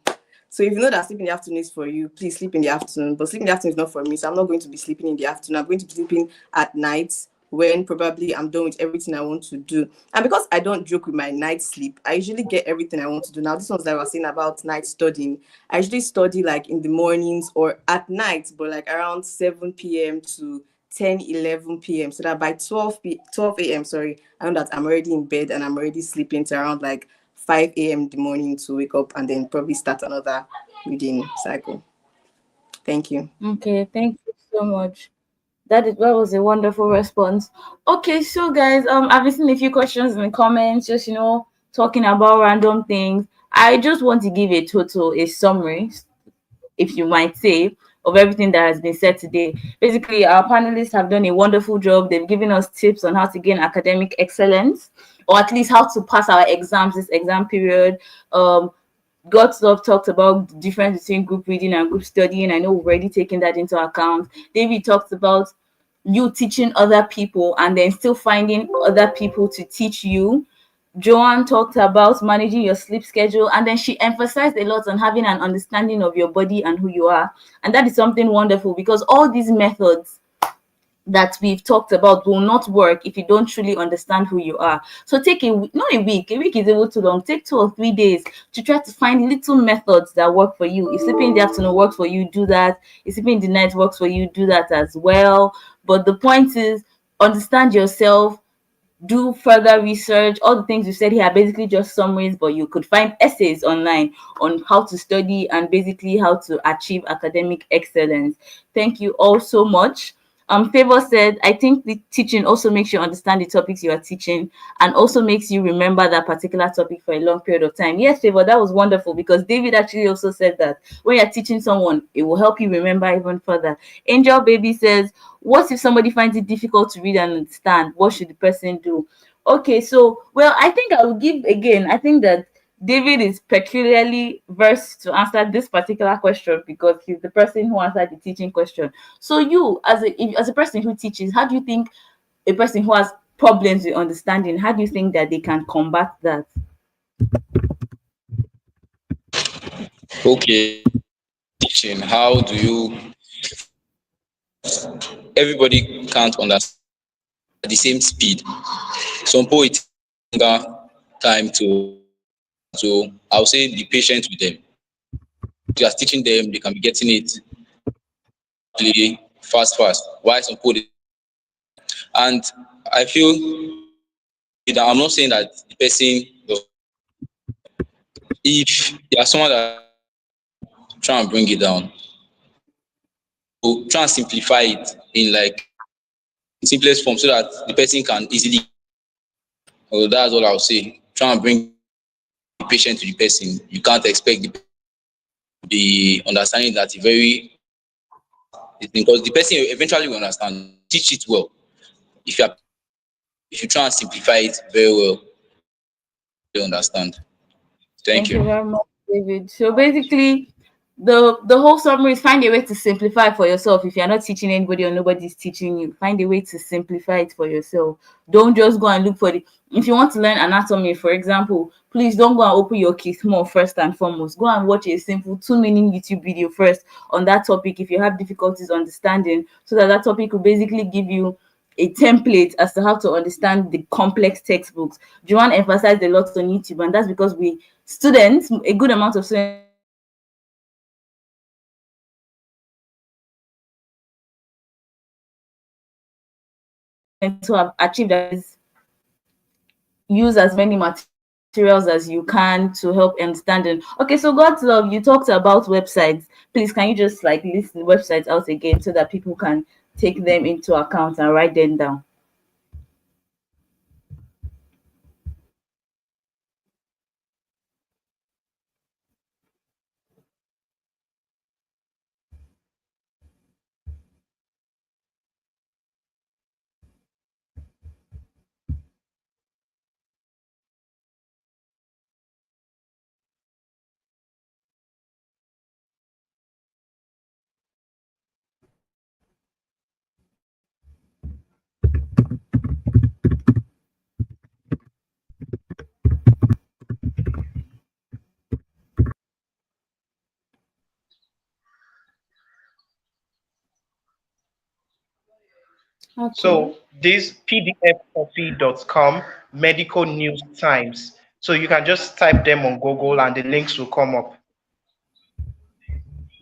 So if you know that sleep in the afternoon is for you, please sleep in the afternoon. But sleep in the afternoon is not for me. So I'm not going to be sleeping in the afternoon. I'm going to be sleeping at night when probably I'm done with everything I want to do. And because I don't joke with my night sleep, I usually get everything I want to do. Now, this one's that I was saying about night studying. I usually study like in the mornings or at night, but like around 7 p.m. to 10, 11 p.m. So that by 12 a.m., sorry, I know that I'm already in bed and I'm already sleeping to around like 5 a.m. in the morning to wake up and then probably start another reading cycle. Thank you. Okay, thank you so much. That was a wonderful response. Okay, so guys, I've been seeing a few questions in the comments, just talking about random things. I just want to give a summary, if you might say, of everything that has been said today. Basically, our panelists have done a wonderful job. They've given us tips on how to gain academic excellence, or at least how to pass our exams this exam period. God's love talked about the difference between group reading and group studying. I know we've already taken that into account. David talked about you teaching other people and then still finding other people to teach you. Joanne talked about managing your sleep schedule, and then she emphasized a lot on having an understanding of your body and who you are. And that is something wonderful because all these methods that we've talked about will not work if you don't truly understand who you are. So take not a week. A week is a little too long. Take 2 or 3 days to try to find little methods that work for you. If sleeping in the afternoon works for you, do that. If sleeping in the night works for you, do that as well. But the point is, understand yourself, do further research. All the things you said here are basically just summaries, but you could find essays online on how to study and basically how to achieve academic excellence. Thank you all so much. Favor said, I think the teaching also makes you understand the topics you are teaching and also makes you remember that particular topic for a long period of time. Yes, Favor, that was wonderful because David actually also said that when you're teaching someone, it will help you remember even further. Angel Baby says, what if somebody finds it difficult to read and understand? What should the person do? Okay, so, well, I think I will give again. I think that David is peculiarly versed to answer this particular question because he's the person who answered the teaching question. So, you, as a person who teaches, how do you think a person who has problems with understanding, how do you think that they can combat that? Okay, teaching. How do you? Everybody can't understand at the same speed. Some poets longer time to. So I'll say be patient with them. Just teaching them, they can be getting it really fast. Why some poets? And I feel that I'm not saying that the person, if you are someone that try and bring it down, so try and simplify it in like simplest form so that the person can easily. Oh, that's all I'll say. Try and bring the patient to the person. You can't expect the be understanding that a very because the person eventually will understand. Teach it well. If you are, if you try and simplify it very well, they understand. Thank Thank you you. very much, David. So basically, the whole summary is find a way to simplify for yourself. If you're not teaching anybody or nobody's teaching you, find a way to simplify it for yourself. Don't just go and look for the. If you want to learn anatomy, for example, please don't go and open your Kismo first and foremost. Go and watch a simple 2 minute YouTube video first on that topic if you have difficulties understanding, so that that topic will basically give you a template as to how to understand the complex textbooks. Joanne emphasized a lot on YouTube, and that's because we students, a good amount of students who have achieved that is use as many materials as you can to help understanding. Okay, so God's love, you talked about websites. Please, can you just like list the websites out again so that people can take them into account and write them down? Okay. So this pdfcopy.com, medical news times. So you can just type them on Google and the links will come up.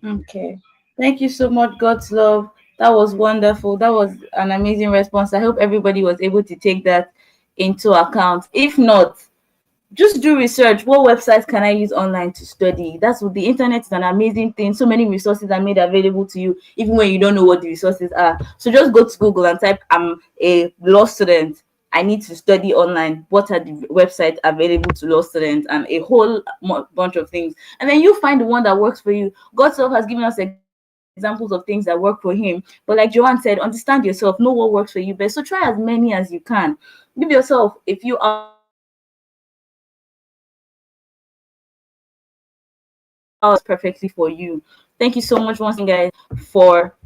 Okay. Thank you so much, God's love. That was wonderful. That was an amazing response. I hope everybody was able to take that into account. If not, just do research. What websites can I use online to study? That's what the internet is, an amazing thing. So many resources are made available to you, even when you don't know what the resources are. So just go to Google and type, I'm a law student. I need to study online. What are the websites available to law students? And a whole bunch of things. And then you find the one that works for you. God self has given us examples of things that work for him. But like Joanne said, understand yourself, know what works for you best. So try as many as you can. Give yourself a few hours a day to study online. Perfectly for you. Thank you so much once again, guys, for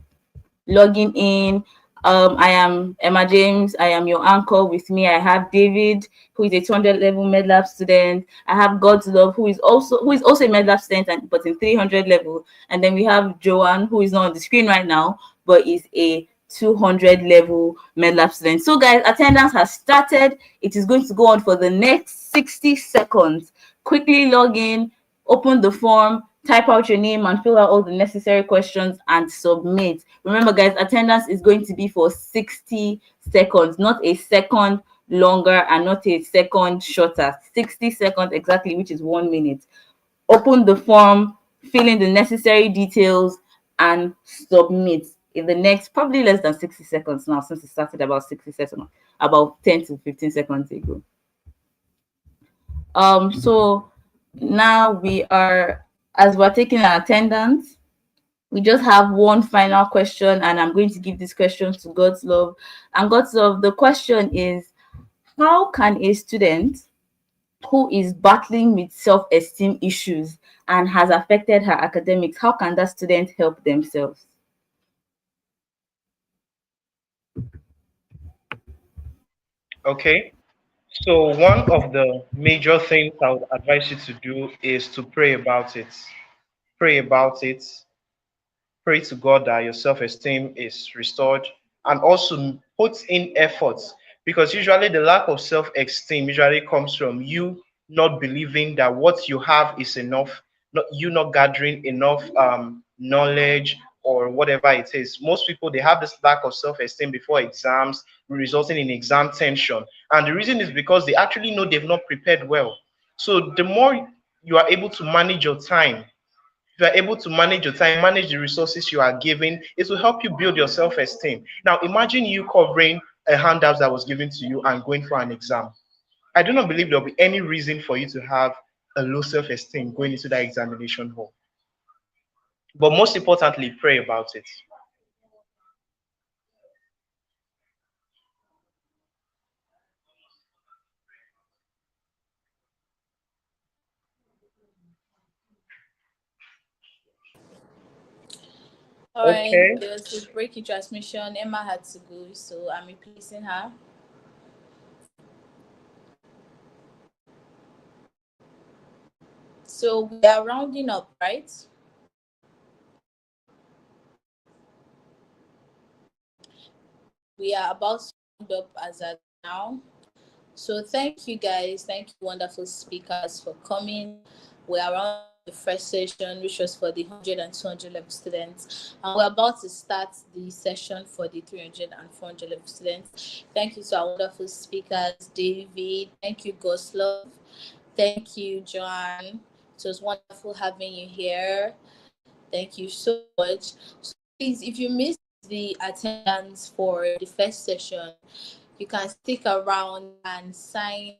logging in. I am Emma James. I am your anchor. With me, I have David, who is a 200 level MedLab student. I have God's Love, who is also a MedLab student, but in 300 level. And then we have Joanne, who is not on the screen right now, but is a 200 level MedLab student. So, guys, attendance has started. It is going to go on for the next 60 seconds. Quickly log in, open the form, type out your name and fill out all the necessary questions and submit. Remember, guys, attendance is going to be for 60 seconds, not a second longer and not a second shorter. 60 seconds exactly, which is 1 minute. Open the form, fill in the necessary details, and submit in the next probably less than 60 seconds now, since it started about 60 seconds, about 10 to 15 seconds ago. So now as we're taking our attendance, we just have one final question, and I'm going to give this question to God's Love. And God's Love, the question is, how can a student who is battling with self-esteem issues and has affected her academics, how can that student help themselves? Okay. So one of the major things I would advise you to do is to pray about it. Pray about it. Pray to God that your self-esteem is restored, and also put in efforts, because usually the lack of self-esteem usually comes from you not believing that what you have is enough, not gathering enough knowledge or whatever it is. Most people, they have this lack of self-esteem before exams, resulting in exam tension, and the reason is because they actually know they've not prepared well. So the more you are able to manage your time, if you are able to manage your time, manage the resources you are given, it will help you build your self-esteem. Now, imagine you covering a handout that was given to you and going for an exam. I do not believe there'll be any reason for you to have a low self-esteem going into that examination hall. But most importantly, pray about it. All right, Okay. there was a breaking transmission. Emma had to go, so I'm replacing her. So we are rounding up, right? We are about to round up as at now. So thank you guys, thank you wonderful speakers for coming. We are on the first session, which was for the 100 and 200 level students, and we're about to start the session for the 300 and 400 level students. Thank you to our wonderful speakers, David. Thank you, Goslov. Thank you, Joanne. It was wonderful having you here. Thank you so much. So please, if you missed the attendance for the first session, you can stick around and sign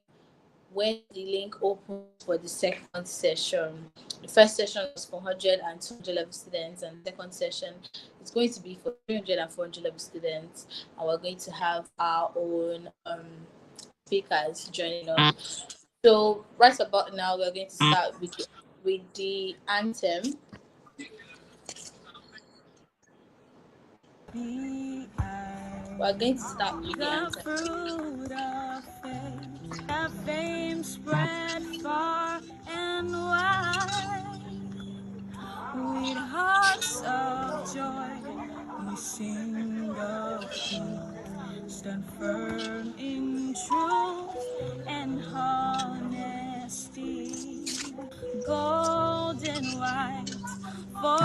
when the link opens for the second session. The first session was for 100 and 200 level students, and the second session is going to be for 300 and 400 level students. And we're going to have our own speakers joining us. So, right about now, we're going to start with the anthem. We're going to start with the anthem. Fruit of faith, our fame spread far and wide. With hearts of joy, we sing of peace, stand firm in truth and honesty. Gold and white for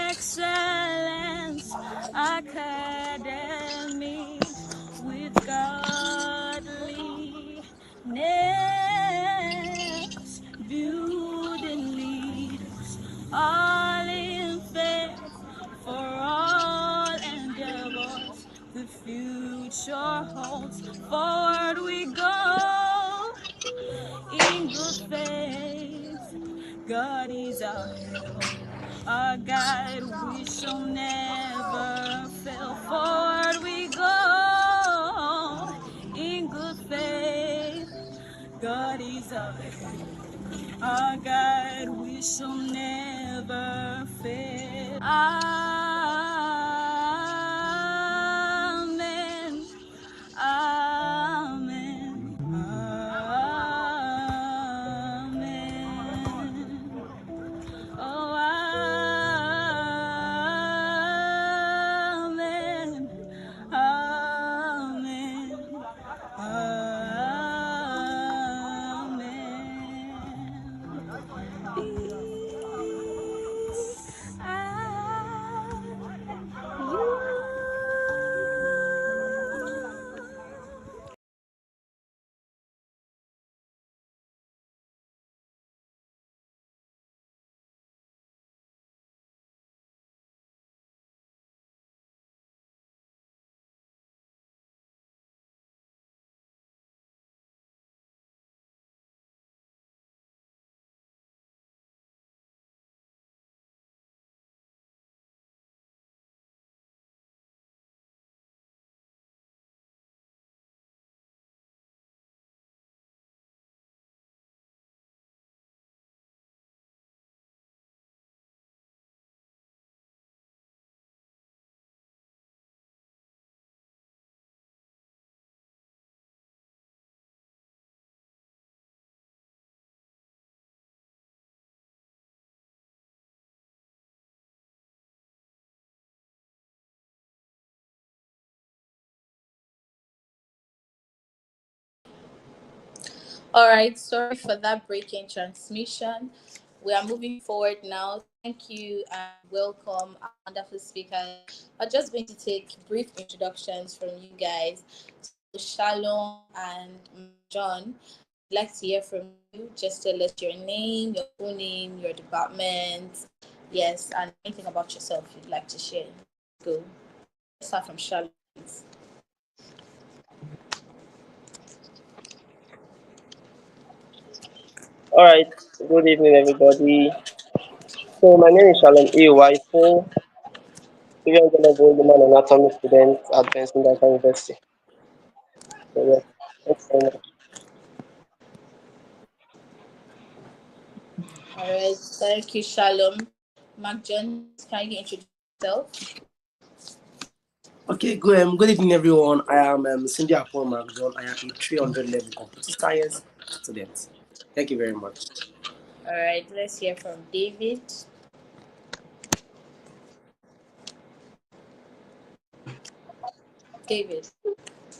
excellence, academies with godliness, building leaders, all in faith for all endeavors. The future holds, forward we go in good faith. God is our help, our guide, we shall never fail. Forward we go in good faith. God is our help, our guide, we shall never fail. Amen. Amen. Amen. Oh, amen. Amen. Amen. Be All right, sorry for that breaking transmission. We are moving forward now. Thank you and welcome, our wonderful speakers. I'm just going to take brief introductions from you guys. So, Shalom and John, I'd like to hear from you. Just tell us your name, your full name, your department, yes, and anything about yourself you'd like to share. Go. Let's start from Shalom, please. All right. Good evening, everybody. So my name is Shalom AY4, 300 level human anatomy student at Benson University. So yeah, thanks very much. All right, thank you, Shalom. Mark John, can you introduce yourself? Okay, good evening, everyone. I am Cindy Apol Mark John. I am a 300 level computer science student. Thank you very much. All right, let's hear from David. David.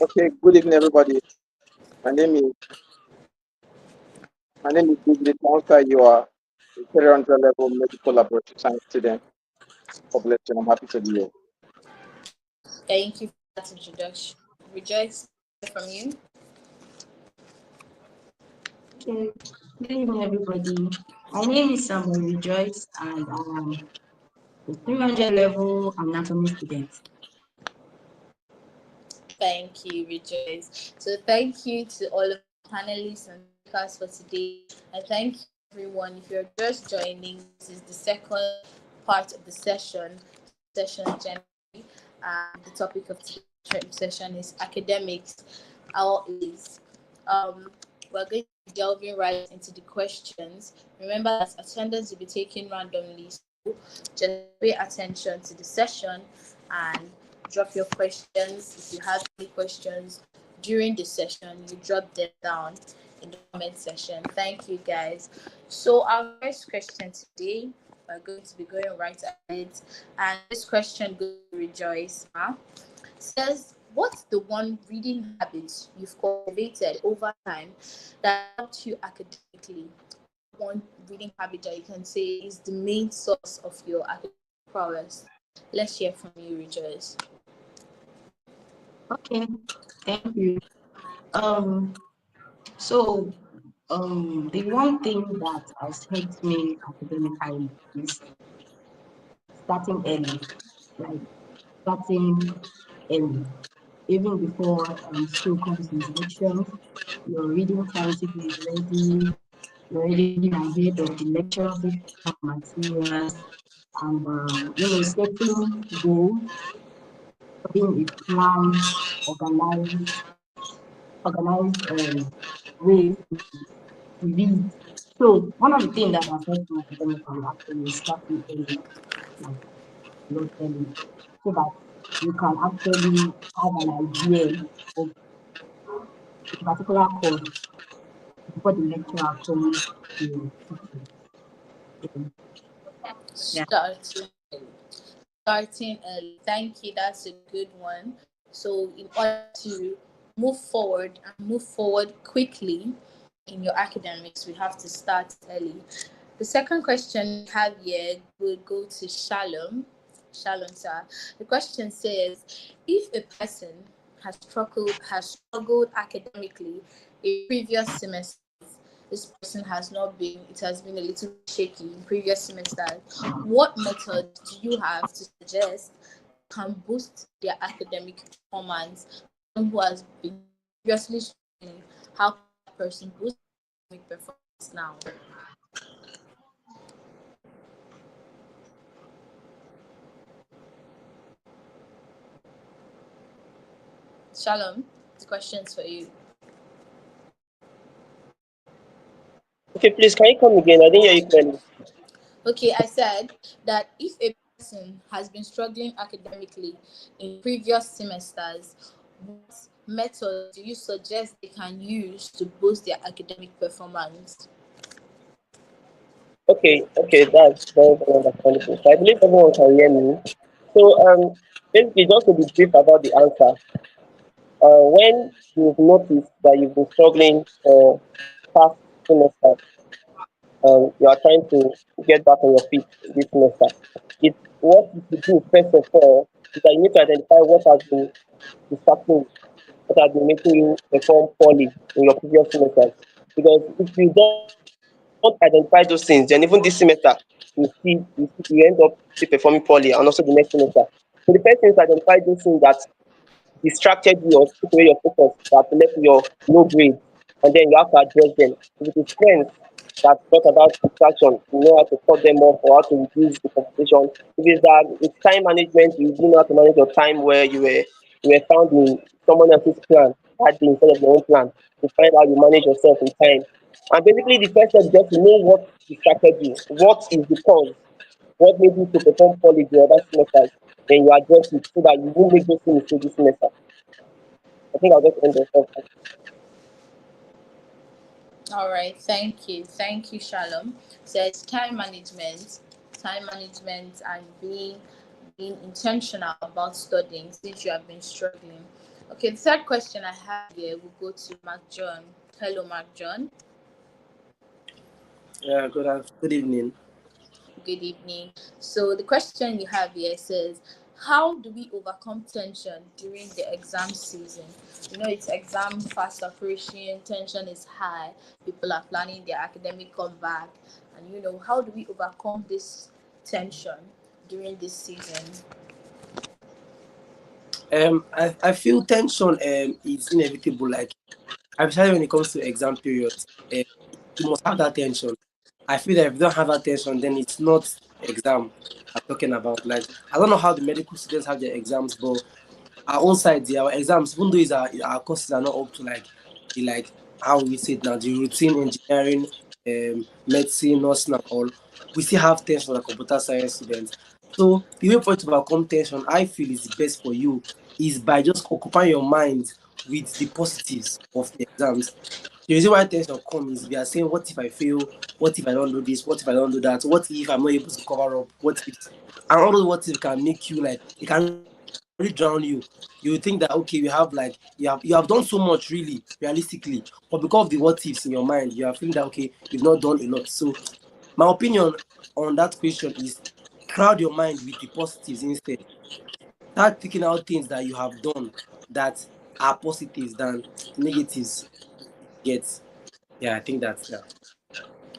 Okay, good evening, everybody. My name is my name is David Monka. You are a 300 level medical laboratory science student. God bless you. I'm happy to be here. Thank you for that introduction. Rejoice, from you. Okay, good evening, everybody. My name is Samuel Rejoice, and I am a 300 level anatomy student. Thank you, Rejoice. So thank you to all of the panelists and speakers for today. And thank you, everyone. If you're just joining, this is the second part of the session January. And the topic of today's session is academics. How is we're going to be delving right into the questions. Remember that attendance will be taken randomly, so just pay attention to the session and drop your questions. If you have any questions during the session, you drop them down in the comment section. Thank you, guys. So our first question today, we're going to be going right ahead, and this question goes to Rejoice. Says, what's the one reading habit you've cultivated over time that helped you academically? One reading habit that you can say is the main source of your academic prowess. Let's hear from you, Rejoice. Okay, thank you. So the one thing that has helped me academically is starting early, like starting early, even before school comes in sections. Your reading timetable is ready. You're already reading ahead of the lectures if you have materials, and setting goals, being a plan, organized, ways to read. So one of the things that has helped me academically actually is starting early, like not early, so that you can actually have an idea of a particular course before the lecturer comes to teach you. Yeah. Starting early. Thank you. That's a good one. So, in order to move forward quickly in your academics, we have to start early. The second question we have here will go to Shalom. Shalom, sir. The question says, if a person has struggled academically in previous semesters, this person it has been a little shaky in previous semesters, what method do you have to suggest can boost their academic performance? Someone who has been previously struggling, how can that person boost their academic performance now? Shalom, the question's for you. Okay, please can you come again? I didn't hear you clearly. Okay, I said that if a person has been struggling academically in previous semesters, what method do you suggest they can use to boost their academic performance? Okay, that's very understandable. So I believe everyone can hear me. So basically just to be brief about the answer. When you've noticed that you've been struggling for past semester, you are trying to get back on your feet this semester. It what you should do first of all is that you need to identify what has been distracting you, what has been making you perform poorly in your previous semesters. Because if you don't identify those things, then even this semester you end up still performing poorly, and also the next semester. So the first thing is to identify those things that distracted you or took away your focus that led to your low grades, and then you have to address them. If it is friends, that talk about distraction, you know how to cut them off or how to reduce the competition. If it's that it's time management, you do know how to manage your time where you were found in someone else's plan that day instead of your own plan. To find how you manage yourself in time. And basically the first step is just to know what distracted you. What is the cause? What made you to perform poorly the other semesters? Then you address it so that you won't make those same mistakes this semester. I think I'll just end there. All right, thank you, Shalom. So it's time management, and being intentional about studying since you have been struggling. Okay, the third question I have here will go to Mark John. Hello, Mark John. Yeah, good evening. Good evening. So the question you have here says, how do we overcome tension during the exam season? You know, it's exam fast approaching, tension is high, people are planning their academic comeback, and how do we overcome this tension during this season? I feel tension is inevitable. Like, especially when it comes to exam periods, you must have that tension. I feel that if you don't have that tension, then it's not exam I'm talking about. Like, I don't know how the medical students have their exams, but our own side, our exams, even though our courses are not up to like the like how we say it now, the routine engineering, medicine, nursing, and all, we still have tension as computer science students. So the way for you to overcome tension, I feel is the best for you is by just occupying your mind with the positives of the exams. The reason why tension comes is we are saying, what if I fail? What if I don't do this? What if I don't do that? What if I'm not able to cover up? What if? And all those what if can make you like it can really drown you. You think that okay, you have done so much really, realistically, but because of the what ifs in your mind, you are feeling that okay, you've not done a lot. So my opinion on that question is crowd your mind with the positives instead. Start picking out things that you have done that are positives than the negatives. Get Yeah, I think that's yeah.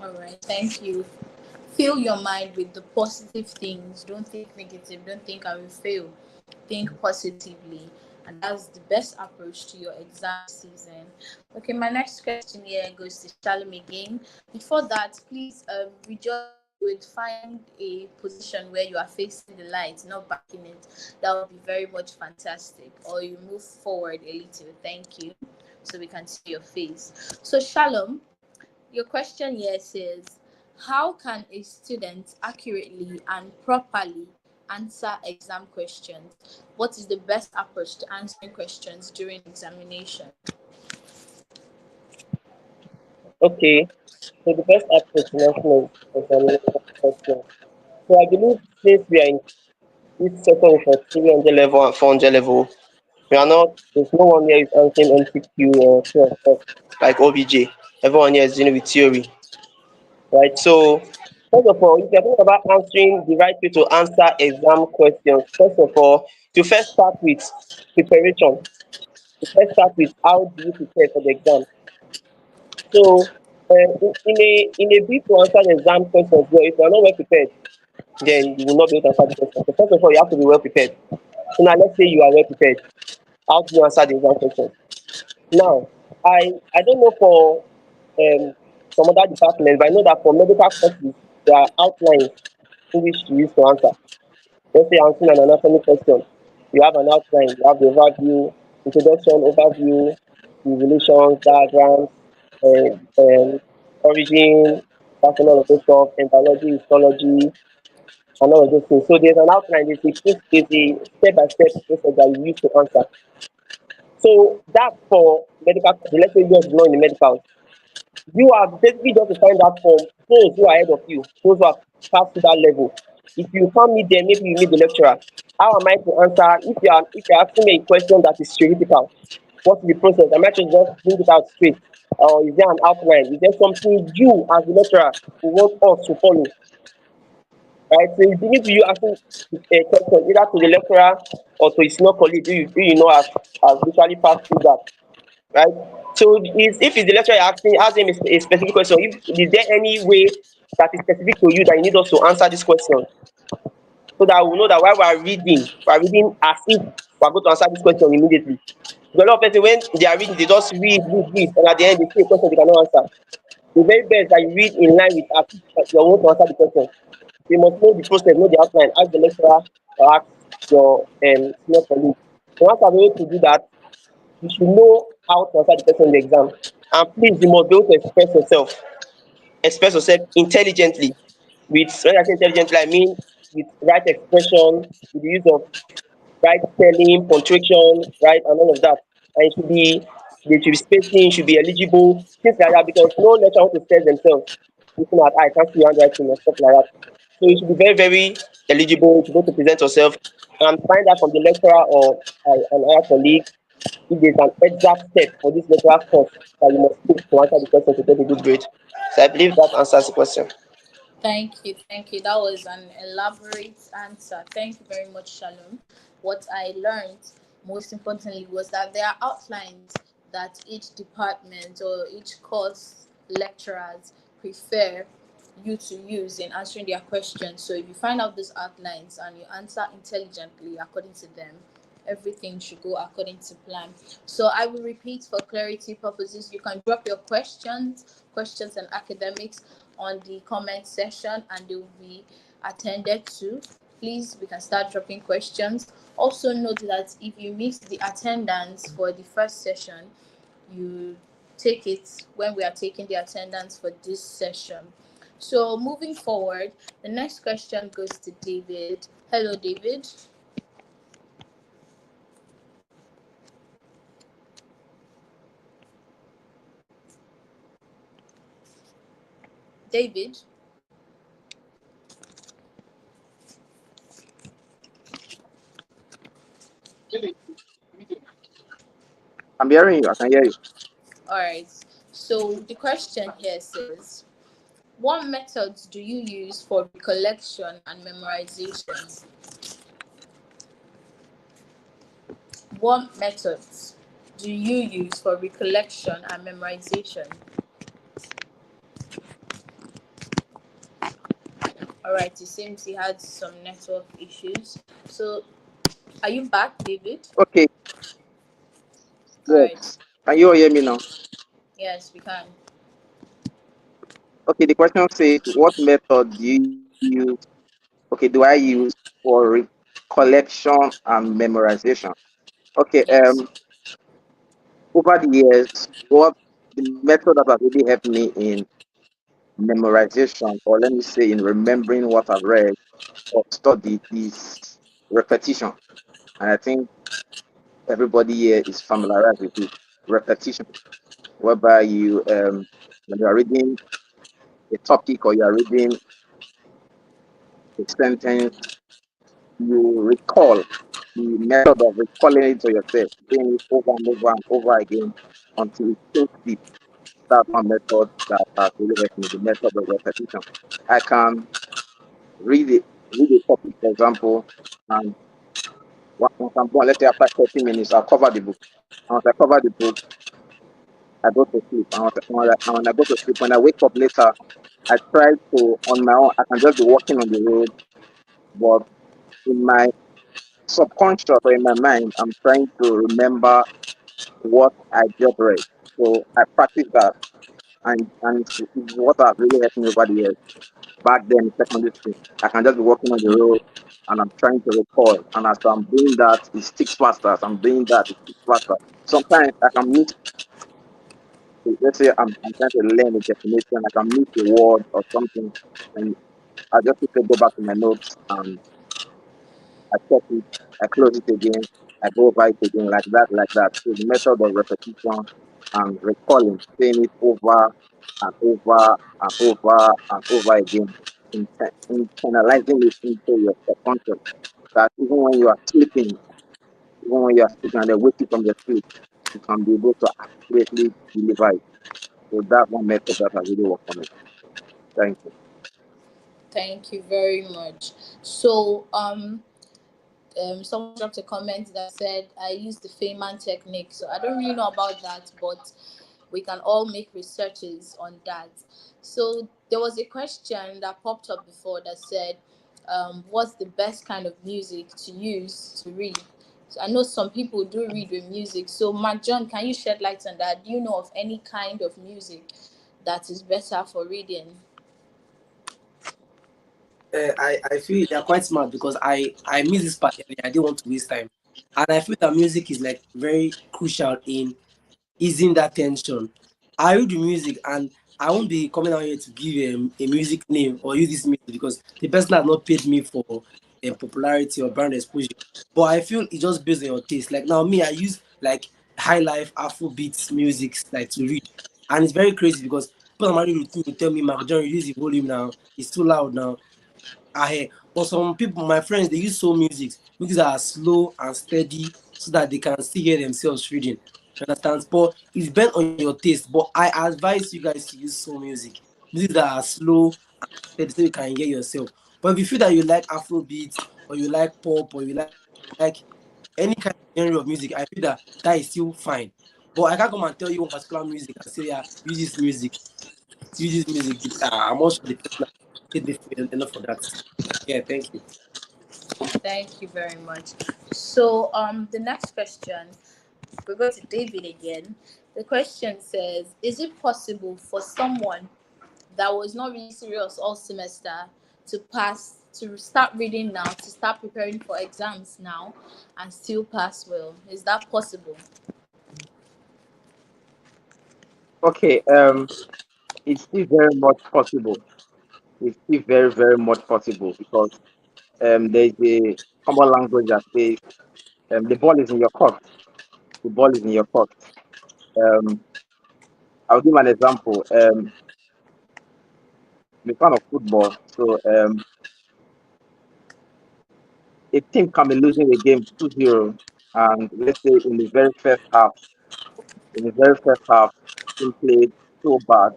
All right, thank you. Fill your mind with the positive things. Don't think negative. Don't think I will fail. Think positively. And that's the best approach to your exam season. Okay, my next question here goes to Shalom again. Before that, please we just would find a position where you are facing the light, not backing it. That would be very much fantastic. Or you move forward a little. Thank you. So we can see your face. So Shalom, your question here says, how can a student accurately and properly answer exam questions? What is the best approach to answering questions during examination? Okay, so the best approach to national examination question. So I believe since we are in this session for 300 level and 400 level, we are not, there's no one here is answering MCQ or so and stuff like OBJ. Everyone here is dealing with theory, right? So, first of all, if you're talking about answering the right way to answer exam questions, first of all, you first start with preparation. You first start with how do you prepare for the exam. So, in a bid to answer the exam questions, well, if you are not well prepared, then you will not be able to answer the question. So, first of all, you have to be well prepared. So now, let's say you are well prepared. How do you answer the exam questions? Now, I don't know for some other departments, but I know that for medical courses, there are outlines in which to use to answer. Let's say answering an anatomy question, you have an outline, you have the overview, introduction, overview, the relations, diagrams, origin, passing all of those stuff, biology, histology, and all of those things. So there's an outline, there's a step-by-step process that you use to answer. So that's for medical courses. Let's say yours is not in the medical. You are basically just to find out from those who are ahead of you, those who have passed to that level. If you can't meet them, maybe you meet the lecturer. How am I to answer if you're asking me a question that is theoretical? What's the process? Am I to just bring it out straight? Or is there an outline? Is there something you as the lecturer who want us to follow? Right? So it's beginning to you asking a question either to the lecturer or to his senior colleague who you know has literally passed through that, right? So if it's the lecturer you're asking, ask him a specific question. If is there any way that is specific to you that you need us to answer this question, so that we know that while we're reading as if we're going to answer this question immediately. Because a lot of people when they are reading, they just read, and at the end they see a question they cannot answer. The very best that you read in line with your own to answer the question. You must know the process, know the outline, ask the lecturer or ask your senior colleague. So once you're able to do that, you should know how to answer the question in the exam. And please, you must be able to express yourself intelligently. When I say intelligently, I mean with right expression, with the use of right spelling, punctuation, right, and all of that. And they should be spacing, should be eligible, things like that, because no lecturer want to stress themselves looking at, I can't see your handwriting and stuff like that. So you should be very, very eligible, you should be able to present yourself and find out from the lecturer or an other colleague if there's an exact step for this lecturer course that you must take to answer the question to get a good grade. So I believe that answers the question. Thank you, thank you. That was an elaborate answer. Thank you very much, Shalom. What I learned most importantly was that there are outlines that each department or each course lecturers prefer you to use in answering their questions. So if you find out these outlines and you answer intelligently according to them, everything should go according to plan. So I will repeat for clarity purposes. You can drop your questions and academics on the comment section and they will be attended to. Please, we can start dropping questions. Also note that if you miss the attendance for the first session, you take it when we are taking the attendance for this session. So moving forward, the next question goes to David. Hello, David. David. I'm hearing you. I can hear you. All right. So the question here says, what methods do you use for recollection and memorization? What methods do you use for recollection and memorization? All right, it seems he had some network issues. So, are you back, David? Okay. All right. Yes. Can you all hear me now? Yes, we can. Okay. The question says, what method do you use? Okay, do I use for recollection and memorization? Okay. Yes. Over the years, what the method that has really helped me in memorization, or let me say in remembering what I've read or studied, is repetition. And I think everybody here is familiarized with it. Repetition, whereby when you are reading a topic or you are reading a sentence, you recall the method of recalling it to yourself, doing it over and over and over again until it takes deep. That's one method that has really helped me, the method of repetition. I can read a topic, for example, and once I'm done, let's say after 30 minutes, I'll cover the book. And once I cover the book, I go to sleep. And when I go to sleep, when I wake up later, I try to, on my own, I can just be walking on the road, but in my subconscious or in my mind, I'm trying to remember what I just read. So I practice that, and it's what has really helped me over the years. Back then in secondary school, I can just be walking on the road and I'm trying to recall. And as I'm doing that, it sticks faster. As I'm doing that, it sticks faster. Sometimes I can miss, let's say I'm trying to learn a definition, I can miss a word or something, and I just need to go back to my notes and I check it, I close it again, I go over it again, like that, like that. So the method of repetition and recalling, saying it over and over and over and over again, internalizing it into your subconscious. That even when you are sleeping, even when you are sleeping and they wake you from your sleep, you can be able to accurately deliver it. So that's one method that has really worked for me. Thank you. Thank you very much. So, someone dropped a comment that said I use the Feynman technique. So I don't really know about that, but we can all make researches on that. So there was a question that popped up before that said, what's the best kind of music to use to read? So I know some people do read with music. So Mark John, can you shed light on that? Do you know of any kind of music that is better for reading? I feel they're quite smart because I missed this part earlier. I didn't want to waste time, and I feel that music is like very crucial in easing that tension. I read the music and I won't be coming out here to give a music name or use this music because the person has not paid me for popularity or brand exposure. But I feel it's just based on your taste. Like now, me, I use like high life Afrobeats music like to read, and it's very crazy because people are married with me will tell me, Mark John, reduce the volume now. It's too loud now. I hear. But some people, my friends, they use soul music that are slow and steady so that they can still hear themselves reading. You understand? But it's bent on your taste. But I advise you guys to use soul music that are slow and steady so you can hear yourself. But if you feel that you like Afrobeats or you like pop or you like any kind of genre of music, I feel that that is still fine. But I can't come and tell you one particular music and say, yeah, use this music. I'm not sure the person paid me enough for that. Yeah, thank you. Thank you very much. So, the next question, we're going to David again. The question says, is it possible for someone that was not really serious all semester to start reading now, to start preparing for exams now, and still pass well? Is that possible? Okay, it's still very much possible. It's still very, very much possible because there's a common language that says the ball is in your court. The ball is in your court. Um, I'll give an example. I'm a fan of football, so a team can be losing a game 2-0, and let's say in the very first half, the team played so bad,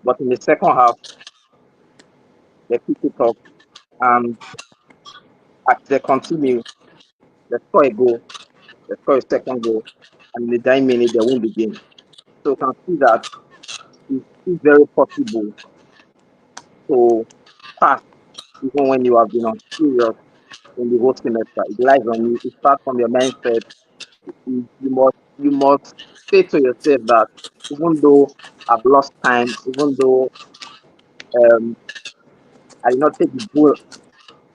but in the second half, they pick it up, and as they continue, they score a goal, they score a second goal, and in the dying minute, they win the game. So you can see that it's very possible to pass even when you have been on serious in the whole semester. It lies on you. It starts from your mindset. You must say to yourself that even though I've lost time, even though um, I did not take the bull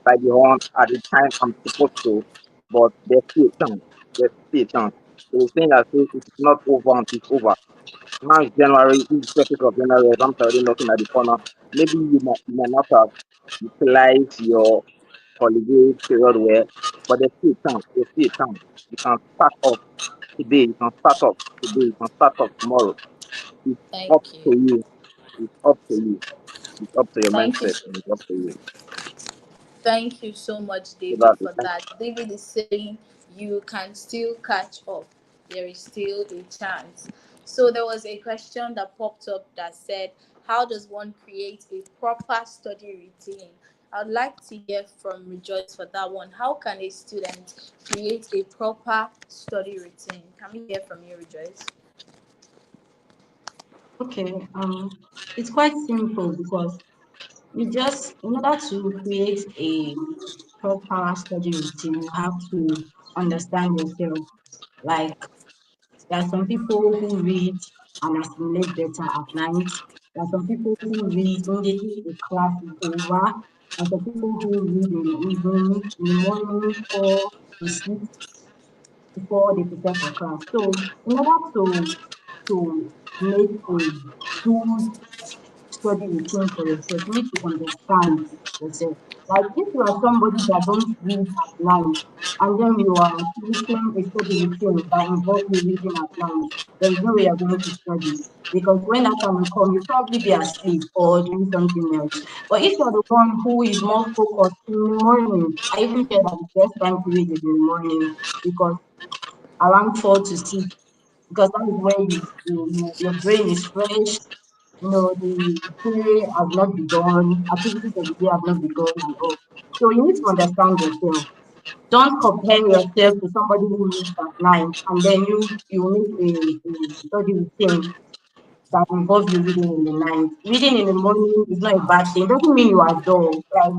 by the horn at the time I'm supposed to, but there's still a chance. There's still a chance. So the saying that says it is not over until it's over. Now it's January, this is the 30th of January, exams are already knocking at the corner. Maybe you might not have utilized your holiday period well, but there's still a chance. There's still a chance. You can start off today, you can start off today, you can start off tomorrow. It's up Thank to you. you. It's up to you. It's up to your Thank you. mindset and it's up to you. Thank you so much, So David, that's for it. that. David is saying you can still catch up. There is still a chance. So there was a question that popped up that said, how does one create a proper study routine? I'd like to hear from Rejoice for that one. How can a student create a proper study routine? Can we hear from you, Rejoice? Okay, it's quite simple because you just, in order to create a proper study routine, you have to understand yourself. Like, there are some people who read and assimilate better at night. There are some people who read immediately the class is over. There are some people who read in the evening, in the morning, before they sleep, before they prepare for class. So, in order to make a good study routine for yourself, you need to understand yourself. Like if you are somebody that don't read at night and then you are creating a study routine that involves you reading at night, there is no way you're going to study. Because when that time will come, you'll probably be asleep or doing something else. But if you're the one who is more focused in the morning, I even feel that the best time to read is in the morning because around 4 to 6, because that is when your brain is fresh, the day has not begun, activities of the day have not begun and all. So you need to understand yourself. Don't compare yourself to somebody who reads at night and then you make a study routine that involves you reading in the night. Reading in the morning is not a bad thing. It doesn't mean you are dull. Right?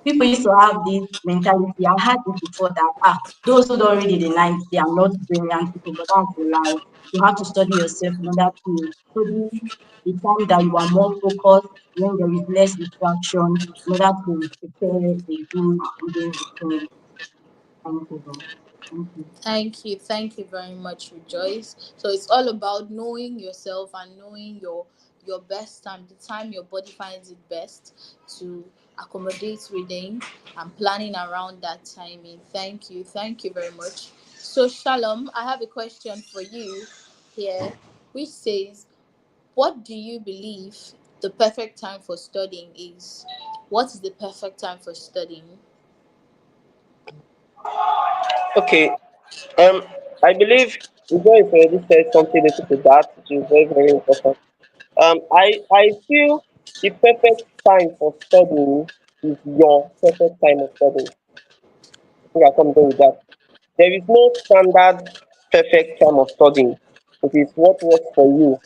people used to have this mentality. I had this before that those who don't read in the night, they are not brilliant people, but that's a lie. You have to study yourself in order to study the time that you are more focused when there is less distraction in order to prepare a good reading routine. Thank you. Thank you. Thank you very much, Rejoice. So it's all about knowing yourself and knowing your best time, the time your body finds it best to accommodate reading and planning around that timing. Thank you very much. So Shalom, I have a question for you here, which says, what do you believe the perfect time for studying is? What is the perfect time for studying? Okay. Um, I believe Joyce already said something related to that, which is very, very important. I feel the perfect time for studying is your perfect time of studying. I think I come done with that. There is no standard perfect time of studying. It is what works for you,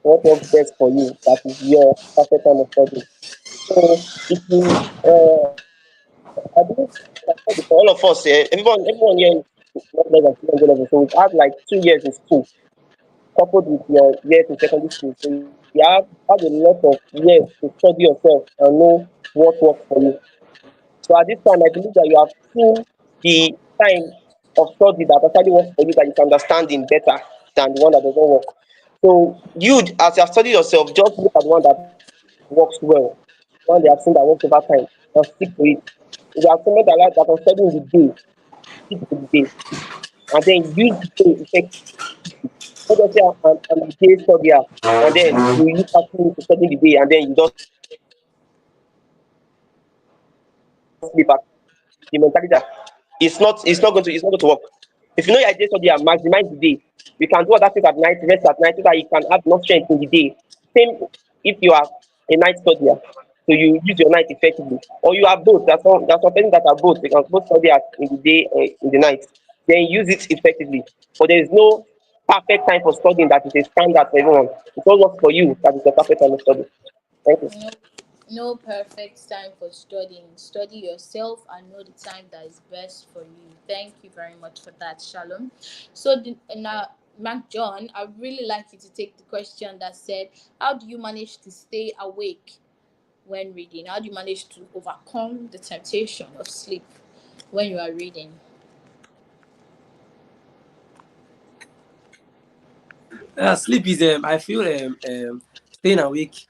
what works best for you. That is your perfect time of studying. So if you, I believe, like I said before, all of us, everyone here is not less than 200 level. So we've had like 2 years in school, coupled with your years in secondary school. So you have had a lot of years to study yourself and know what works for you. So at this time, I believe that you have seen the time of study that actually works for you, that you can understand in better than the one that doesn't work. So you, as you have studied yourself, just look at the one that works well, one they have seen that works over time, and stick to it. If you have someone that can study in the day, stick to the day, and then use the day effectively. Not just say I'm a day studier, and then you use 30 minutes to study in the day, and then you just sleep at night. The mentality that it's not going to work. If you know you're a day studier, maximize the day. You can do other things at night, rest at night, so that you can have enough strength in the day. Same if you are a night studier, so you use your night effectively, or you are both. There's some people that are both. They can both study in the day, in the night. Then use it effectively. But there is no perfect time for studying that is a standard for everyone. It all works for you. That is the perfect time of study. Thank you. No, no perfect time for studying. Study yourself and know the time that is best for you. Thank you very much for that, Shalom. So now, Mark John, I'd really like you to take the question that said, how do you manage to stay awake when reading? How do you manage to overcome the temptation of sleep when you are reading? Sleep is I feel staying awake,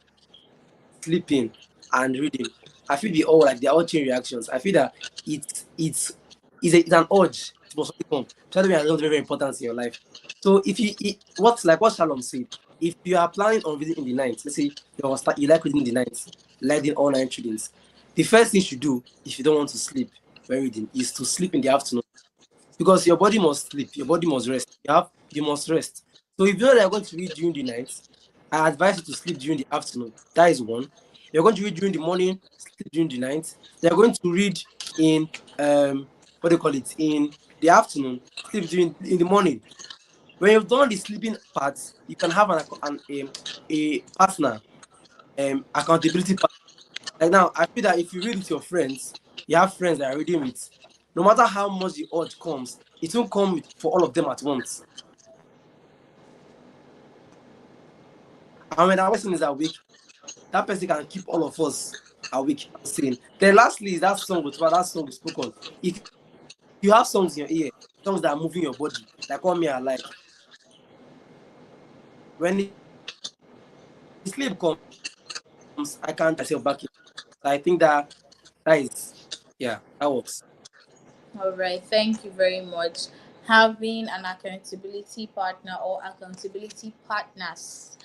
sleeping, and reading. I feel they all like they're all chain reactions. I feel that it's an urge. It must only come. Especially when it's very, very important in your life. So if what's like what Shalom said, if you are planning on reading in the night, let's say you like reading in the night, like the all night readings, the first thing you should do if you don't want to sleep when reading is to sleep in the afternoon, because your body must sleep, your body must rest. You must rest. So if you know that you're going to read during the night, I advise you to sleep during the afternoon. That is one. You're going to read during the morning, sleep during the night. You're going to read in what do you call it, in the afternoon, sleep during in the morning. When you've done the sleeping part, you can have a partner, accountability partner. Like now, I feel that if you read with your friends, you have friends that are reading with, no matter how much the urge comes, it won't come for all of them at once. And when that person is awake, that person can keep all of us awake and sane. Then lastly is that song that song we spoke on. If you have songs in your ear, songs that are moving your body, like what me I like, when the sleep comes, I can't just put myself back in. So I think that that works. All right, thank you very much. Having an accountability partner or accountability partners.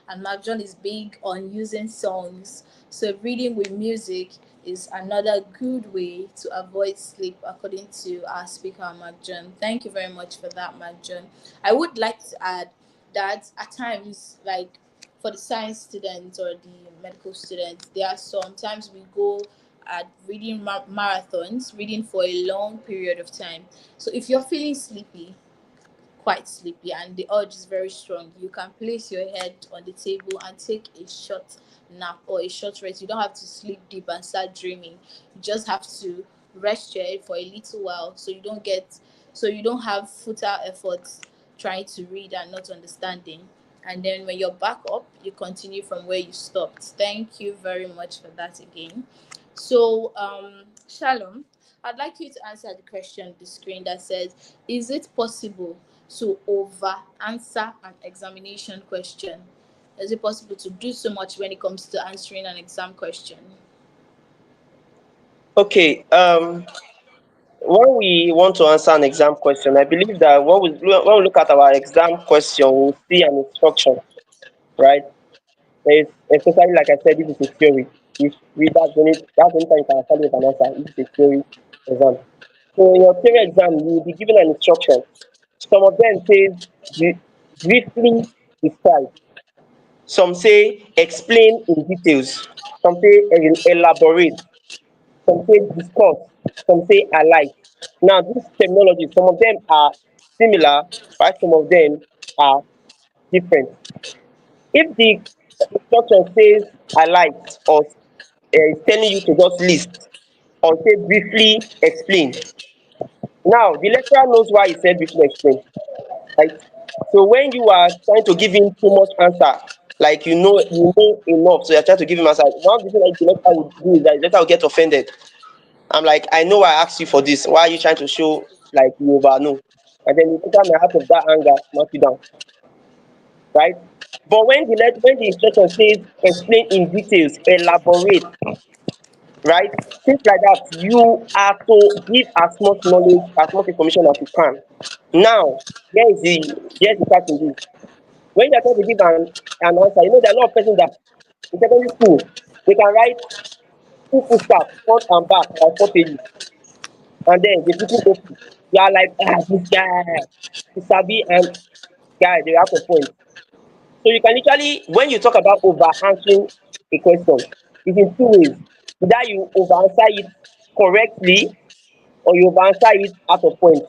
And Mark John is big on using songs. So reading with music is another good way to avoid sleep, according to our speaker, Mark John. Thank you very much for that, Mark John. I would like to add that at times, like for the science students or the medical students, there are sometimes we go at reading marathons, reading for a long period of time. So if you're feeling sleepy, quite sleepy and the urge is very strong, you can place your head on the table and take a short nap or a short rest. You don't have to sleep deep and start dreaming. You just have to rest your head for a little while so you don't have futile efforts trying to read and not understanding. And then when you're back up, you continue from where you stopped. Thank you very much for that again. So, Shalom, I'd like you to answer the question on the screen that says, is it possible to over answer an examination question? Is it possible to do so much when it comes to answering an exam question? Okay. When we want to answer an exam question, I believe that when we look at our exam question, we'll see an instruction, right? There's, especially like I said, this is a theory. If we that's the only time you can actually have an answer. This is a theory exam. So in your theory exam, you will be given an instruction. Some of them says briefly describe. Some say explain in details. Some say elaborate. Some say discuss. Some say alike. Now these terminologies, some of them are similar, while some of them are different. If the instruction says alike or is telling you to just list or say briefly explain, now the lecturer knows why he said briefly explain, right? So when you are trying to give him too much answer, like you know enough, so you're trying to give him answer. One of the things that the lecturer will do is that the lecturer will get offended. I'm like, I know I asked you for this. Why are you trying to show like you over know? And then the lecturer may out of that anger knock you down, right? But when the instruction says explain in details, elaborate, right? Things like that, you are to give as much knowledge, as much information as you can. Now, here's the catch in this. When you are trying to give an answer, you know there are a lot of persons that in secondary school they can write two full stop front and back like 4 pages, and then they quickly go through. You are like, this guy, he sabi, and guy they have a point. So you can literally, when you talk about over answering a question, it's in two ways. Either you over answer it correctly or you over answer it out of point.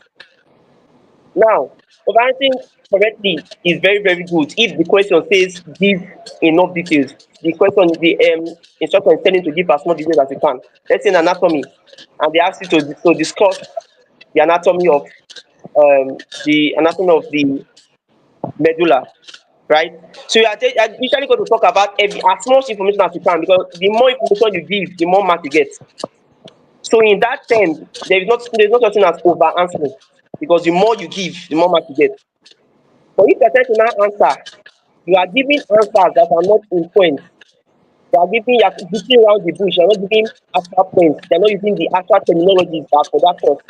Now, over answering correctly is very, very good if the question says give enough details. The instruction is telling you to give as much details as you can. Let's say in anatomy, and they ask you to discuss the anatomy of the medulla, right? So you are usually going to talk about as much information as you can, because the more information you give, the more mark you get. So in that term, there's not such thing as over answering, because the more you give, the more mark you get. But if you are trying to now answer, you are giving answers that are not in point. You are beating around the bush. You are not giving actual points. You are not using the actual terminologies that for that course.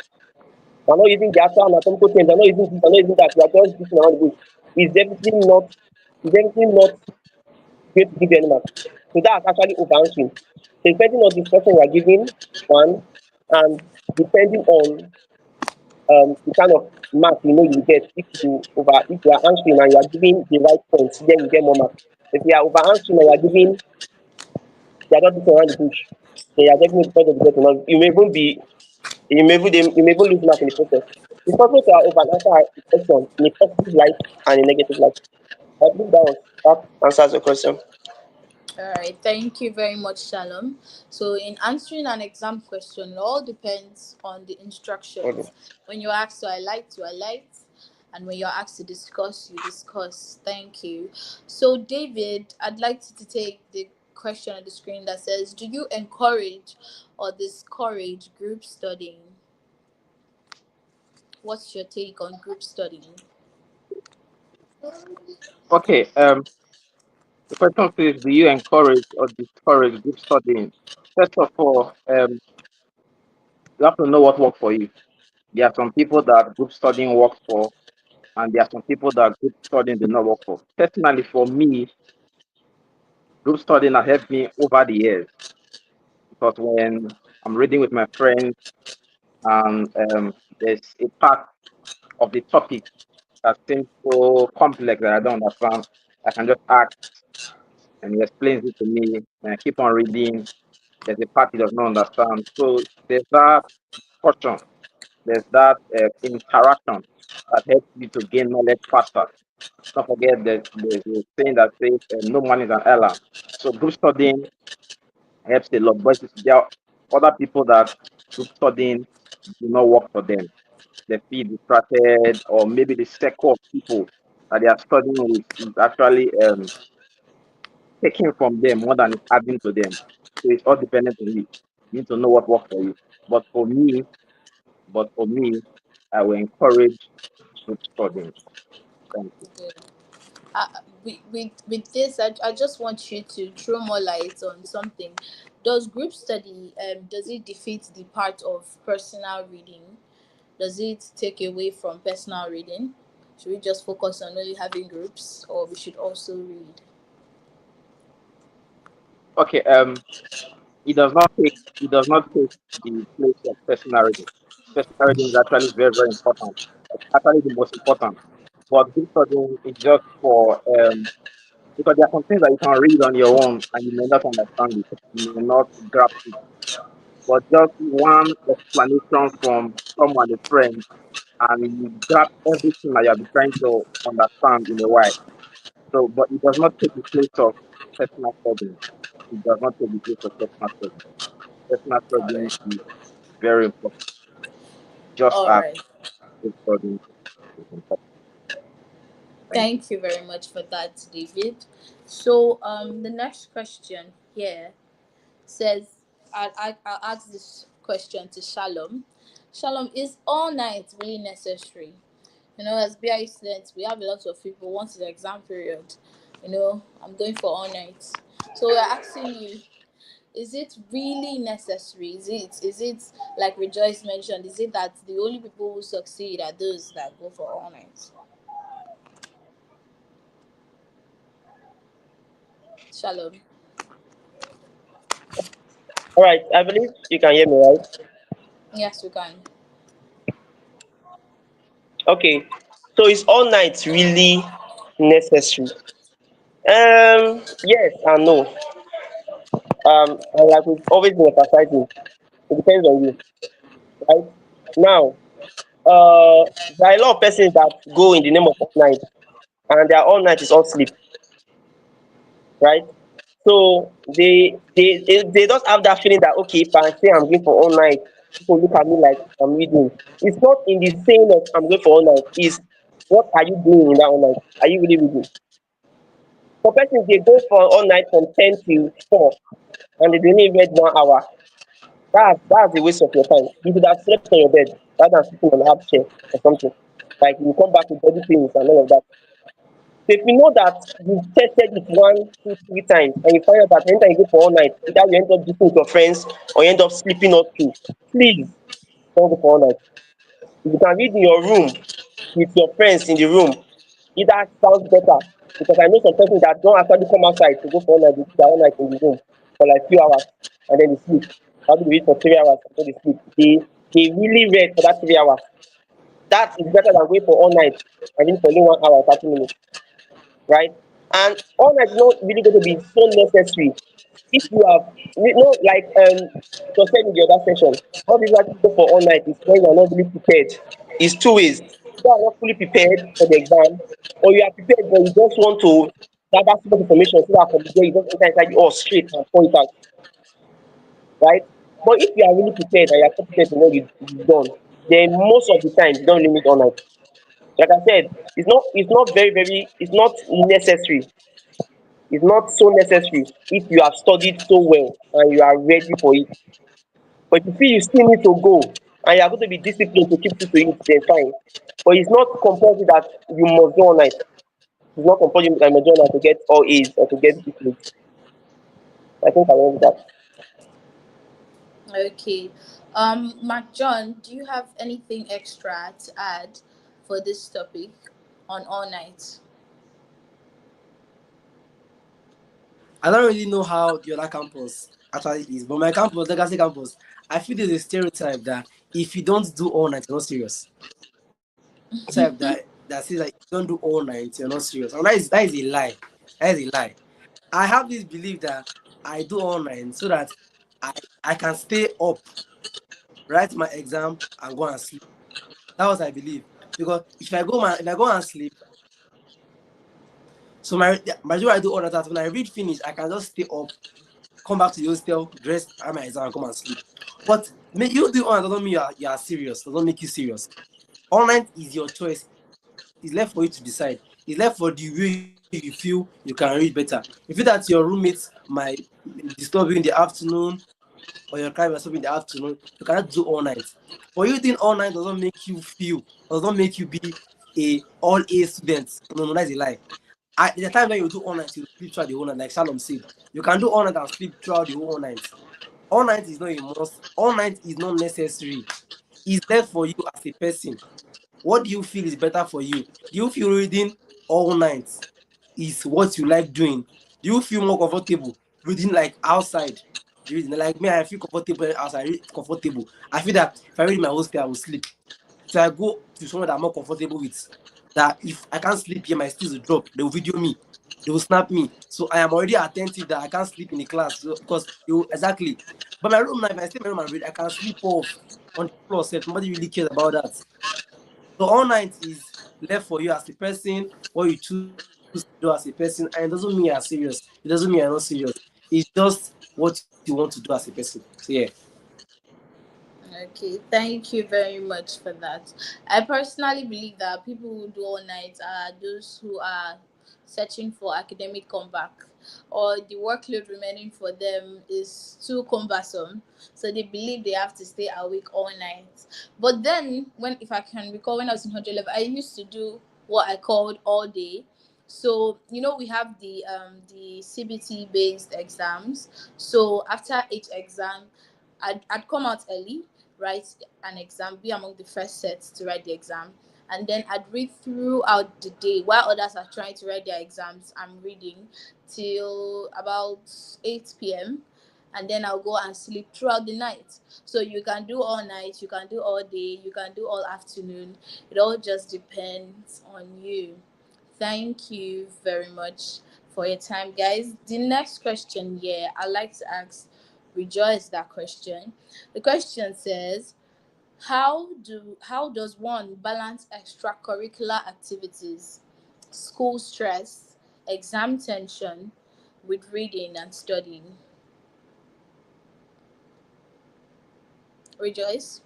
You are not using the actual anatomical terms. You are not using this. You are not using that. You are just beating around the bush. It's definitely not. It's definitely not going to give you any mark. So that's actually over answering. So depending on the instruction you are giving, one, and depending on the kind of mark you get, if you are answering and you are giving the right points, then you get more marks. If you are over answering and you are giving, you are not beating around the bush, then you are definitely part of the getting mark. You may even lose mark in the process. It's possible to over answer a question in a positive light and a negative light. I believe that answers the question. All right, thank you very much, Shalom. So, in answering an exam question, it all depends on the Okay. instructions. When you're asked to highlight, you highlight, and when you're asked to discuss, you discuss. Thank you. So, David, I'd like you to take the question on the screen that says, do you encourage or discourage group studying? What's your take on group studying? Okay. The question says, do you encourage or discourage group studying? First of all, you have to know what works for you. There are some people that group studying works for, and there are some people that group studying do not work for. Personally, for me, group studying has helped me over the years, because when I'm reading with my friends and there's a part of the topic that seems so complex that I don't understand, I can just ask and he explains it to me, and I keep on reading. There's a part he does not understand. So there's that discussion There's that interaction that helps you to gain knowledge faster. Don't forget the saying that says no man is an island. So group studying helps a lot. But there are other people that group studying do not work for them. They feel distracted, or maybe the circle of people that they are studying with is actually taking from them more than it's adding to them. So it's all dependent on you. You need to know what works for you. But for me, but for me, I will encourage group studying. Thank you. Good. uh, with this, I just want you to throw more light on something. Does group study, does it defeat the part of personal reading? Does it take away from personal reading? Should we just focus on only having groups, or we should also read? Okay, it does not take the place of personal reading. Personal reading is actually very, very important. It's actually the most important. But group studying is just for because there are some things that you can read on your own and you may not understand it, you may not grasp it. But just one explanation from someone, a friend, and you grab everything that you have been trying to understand in a while. So, but it does not take the place of personal studying. It does not take the place of personal studying. Personal All studying right. is very important, just All as right. group studying is important. Thank you. Thank you very much for that, David. So, the next question here says, I'll ask this question to Shalom. Shalom, is all night really necessary? As BI students, we have a lot of people once the exam period. I'm going for all night. So we're asking you, is it really necessary? Is it like Rejoice mentioned? Is it that the only people who succeed are those that go for all night? Shalom. All right, I believe you can hear me, right? Yes, we can. Okay, so is all night really necessary? Yes and no. And like we've always been emphasizing, it depends on you, right? Now, there are a lot of persons that go in the name of all night, and their all night is all sleep, right? So they just have that feeling that okay, if I say I'm going for all night, people look at me like I'm reading. It's not in the saying of I'm going for all night. Is what are you doing in that all night? Are you really reading? For persons, they go for all night from 10 till 4, and they only read 1 hour. That's a waste of your time. You could have slept on your bed rather than sitting on a hard chair or something. Like you come back with body pains and all of that. So if you know that you've tested it 1, 2, 3 times and you find out that anytime you go for all night, either you end up sleeping with your friends or you end up sleeping all through, please don't go for all night. If you can read in your room with your friends in the room, either sounds better, because I know some persons that don't actually come outside to go for all night, they do their all night in the room for like few hours and then they sleep. Probably they read for 3 hours and then they sleep. They really read for that 3 hours. That is better than going for all night and read for only 1 hour and 30 minutes, right? And all night is not really going to be so necessary if you have, like it was said in the other session, all people actually go for all night is when you are not really prepared. It's two ways. You are not fully prepared for the exam, or you are prepared but you just want to gather so much information so that from there you just enter inside the all straight and point out, right? But if you are really prepared and you are confident in what you've done, then most of the time you don't really need all night. Like I said, it's not it's not necessary. It's not so necessary if you have studied so well and you are ready for it. But if you feel you still need to go and you are going to be disciplined to keep to it, then fine. But it's not compulsory that you must go all night. It's not compulsory that you must go all night to get all A's or to get good grades. I think I learned that. Okay. Mark John, do you have anything extra to add for this topic on all night? I don't really know how the other campus actually is, but my campus, Legacy campus, I feel there's a stereotype that if you don't do all night, you're not serious. Type that says that if you don't do all night, you're not serious. And that is a lie. That is a lie. I have this belief that I do all night so that I I can stay up, write my exam, and go and sleep. That was I believe. Because if I go and sleep, so my job I do all that. When I read finish, I can just stay up, come back to the hostel, dress, have my exam, and come and sleep. But you do all that doesn't mean you are serious. Doesn't make you serious. Online is your choice. It's left for you to decide. It's left for the way you feel you can read better. You feel that your roommates might disturb you in the afternoon, or your client might disturb you in the afternoon, you cannot do all night. But you doing all night does not make you be a all A student. No, that's a lie. The time when you do all night, you sleep throughout the whole night, like Shalom said. You can do all night and sleep throughout the whole night. All night is not a must. All night is not necessary. It's there for you as a person. What do you feel is better for you? Do you feel reading all night is what you like doing? Do you feel more comfortable reading like outside? Reading like me, I feel comfortable outside. I read comfortable. I feel that if I read in my hostel, I will sleep. So I go to somewhere that I'm more comfortable with. That if I can't sleep here, my skills will drop. They will video me. They will snap me. So I am already attentive that I can't sleep in the class because you exactly. But my room now, if I stay in my room and read, I can sleep off on the floor. Set. Nobody really cares about that. So all night is left for you as a person, what you choose to do as a person, and it doesn't mean you're serious. It doesn't mean you're not serious. It's just what you want to do as a person. So yeah. Okay, thank you very much for that. I personally believe that people who do all night are those who are searching for academic comeback, or the workload remaining for them is too cumbersome, so they believe they have to stay awake all night. But then, when if I can recall, when I was in 100 level, I used to do what I called all day. So we have the CBT based exams. So after each exam, I'd come out early, write an exam, be among the first sets to write the exam, and then I'd read throughout the day while others are trying to write their exams. I'm reading till about 8 p.m., and then I'll go and sleep throughout the night. So you can do all night, you can do all day, you can do all afternoon. It all just depends on you. Thank you very much for your time, guys. The next question here, I'd like to ask Rejoice that question. The question says, how does one balance extracurricular activities, school stress, exam tension with reading and studying? Rejoice?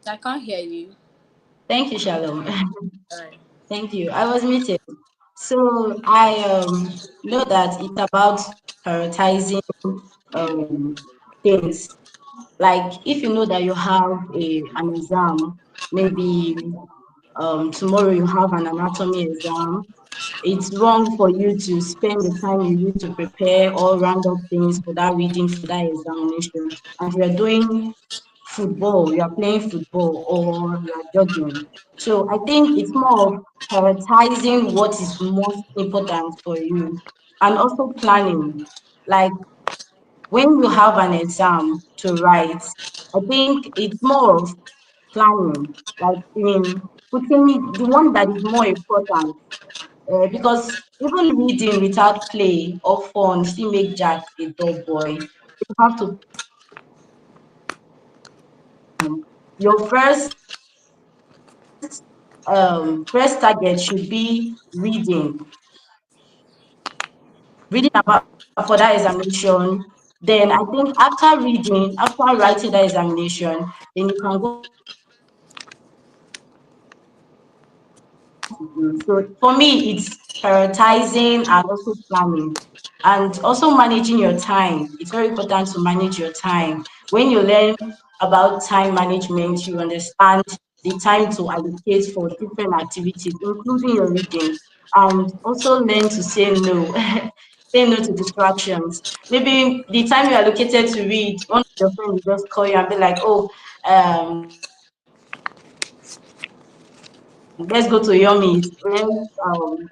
I can't hear you. Thank you, Shalom. All right. Thank you. I was muted. So I know that it's about prioritizing things. Like if you know that you have an exam, maybe tomorrow you have an anatomy exam, it's wrong for you to spend the time you need to prepare all round up things for that reading for that examination. And you're doing football, you are playing football, or you are jogging. So I think it's more of prioritizing what is most important for you, and also planning. Like when you have an exam to write, I think it's more of planning, like in putting the one that is more important. Because even reading without play or fun still make Jack a dull boy. You have to your first target should be reading about for that examination. Then I think after reading, after writing that examination, then you can go do. So for me, it's prioritizing and also planning and also managing your time. It's very important to manage your time. When you learn about time management, you understand the time to allocate for different activities, including your reading, and also learn to say no. Say no to distractions. Maybe the time you allocated to read, one of your friends will just call you and be like, "Oh, let's go to Yomi's, let's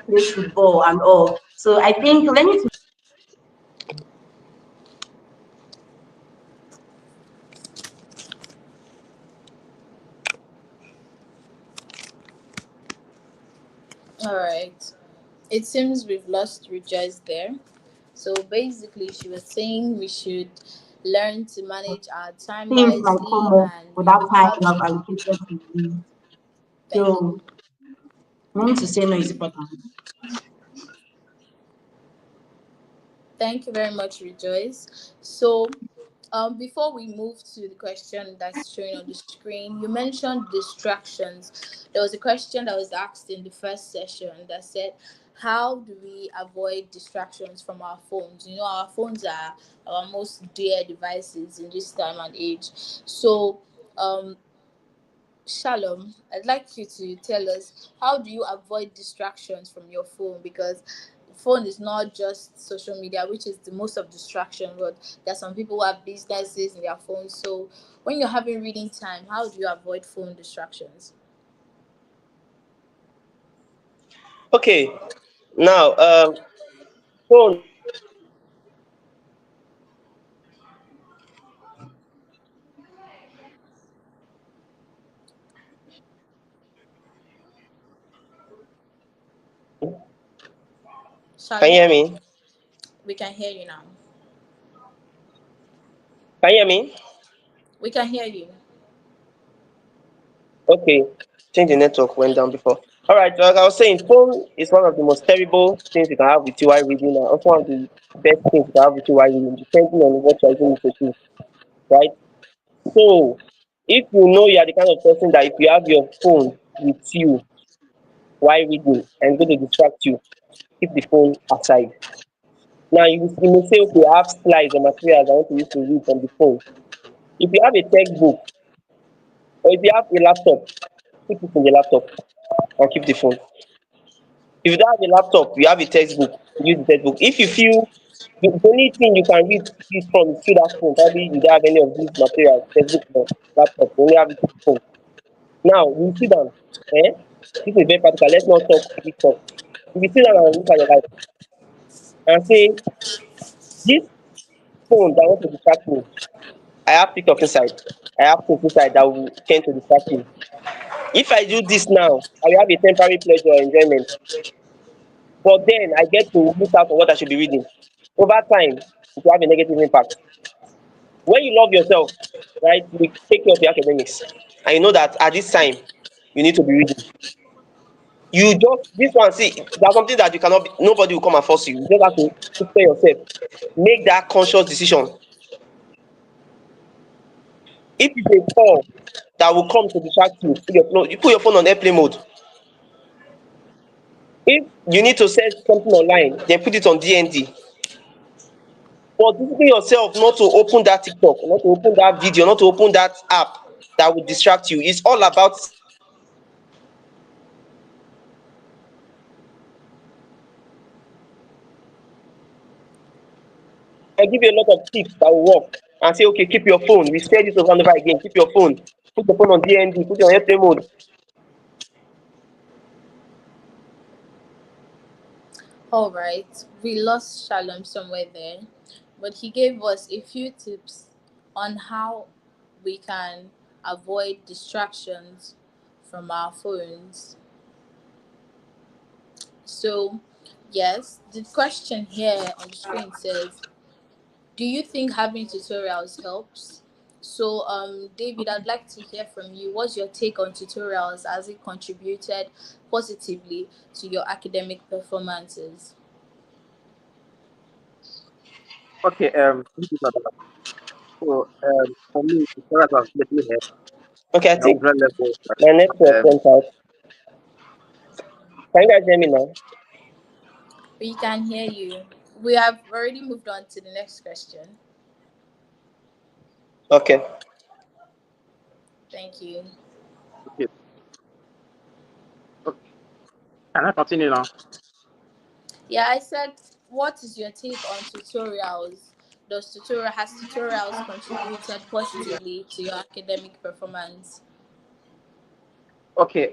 play football and all." So I think learning to All right. It seems we've lost Rejoice there. So basically, she was saying we should learn to manage our time Things like wisely homework and without time how you have to. allocated to it. Thank you. So learning to say no is important. Thank you very much, Rejoice. So, before we move to the question that's showing on the screen, you mentioned distractions. There was a question that was asked in the first session that said, how do we avoid distractions from our phones? You know, our phones are our most dear devices in this time and age. So, um, Shalom, I'd like you to tell us, how do you avoid distractions from your phone? Because phone is not just social media, which is the most of distraction, but there are some people who have businesses in their phones. So when you're having reading time, how do you avoid phone distractions? Okay, now phone. Can you Shalom, hear me? we can hear you now. Can you hear me? We can hear you. Okay, change the network went down before. All right, like I was saying, phone is one of the most terrible things you can have with you while reading, and also one of the best things you can have with you while reading, depending on what you're using it to do, right? So, if you know you are the kind of person that if you have your phone with you while reading and it's going to distract you, keep the phone aside. Now, you may say, okay, I have slides or materials I want to use to read from the phone. If you have a textbook or if you have a laptop, keep it in the laptop and keep the phone. If you don't have a laptop, you have a textbook, use the textbook. If you feel the only thing you can read from is through that phone, probably you don't have any of these materials, textbook or laptop, you only have it through the phone. Now, you sit down, eh? This is very practical. Let's not talk big talk. If you sit down and look at your life and say, this phone that wants to distract me, I have TikTok inside. I have things inside that will tend to distract me. If I do this now, I will have a temporary pleasure or enjoyment. But then I get to miss out on what I should be reading. Over time, it will have a negative impact. When you love yourself, right, you take care of your academics, and you know that at this time you need to be reading. You just this one see there's something that you cannot be, nobody will come and force you. You just have to prepare yourself. Make that conscious decision. If it's a call that will come to distract you, you put your phone on airplane mode. If you need to search something online, then put it on DND. But discipline yourself not to open that TikTok, not to open that video, not to open that app that will distract you. It's all about I give you a lot of tips that will work and say, okay, keep your phone. We say this over and over again. Keep your phone. Put your phone on DND. Put it on airplane mode. All right, we lost Shalom somewhere there, but he gave us a few tips on how we can avoid distractions from our phones. So, yes, the question here on the screen says, do you think having tutorials helps? So, David, I'd like to hear from you. What's your take on tutorials? Has it contributed positively to your academic performances? Okay, thank you for that. So, for me, the product was definitely helped Okay, I in think 100 levels. my network Um, went out. Can you guys hear me now? We can hear you. We have already moved on to the next question. Okay. Thank you. okay. Okay. Can I continue now? Yeah, I said, what is your take on tutorials? Has tutorials contributed positively to your academic performance? Okay,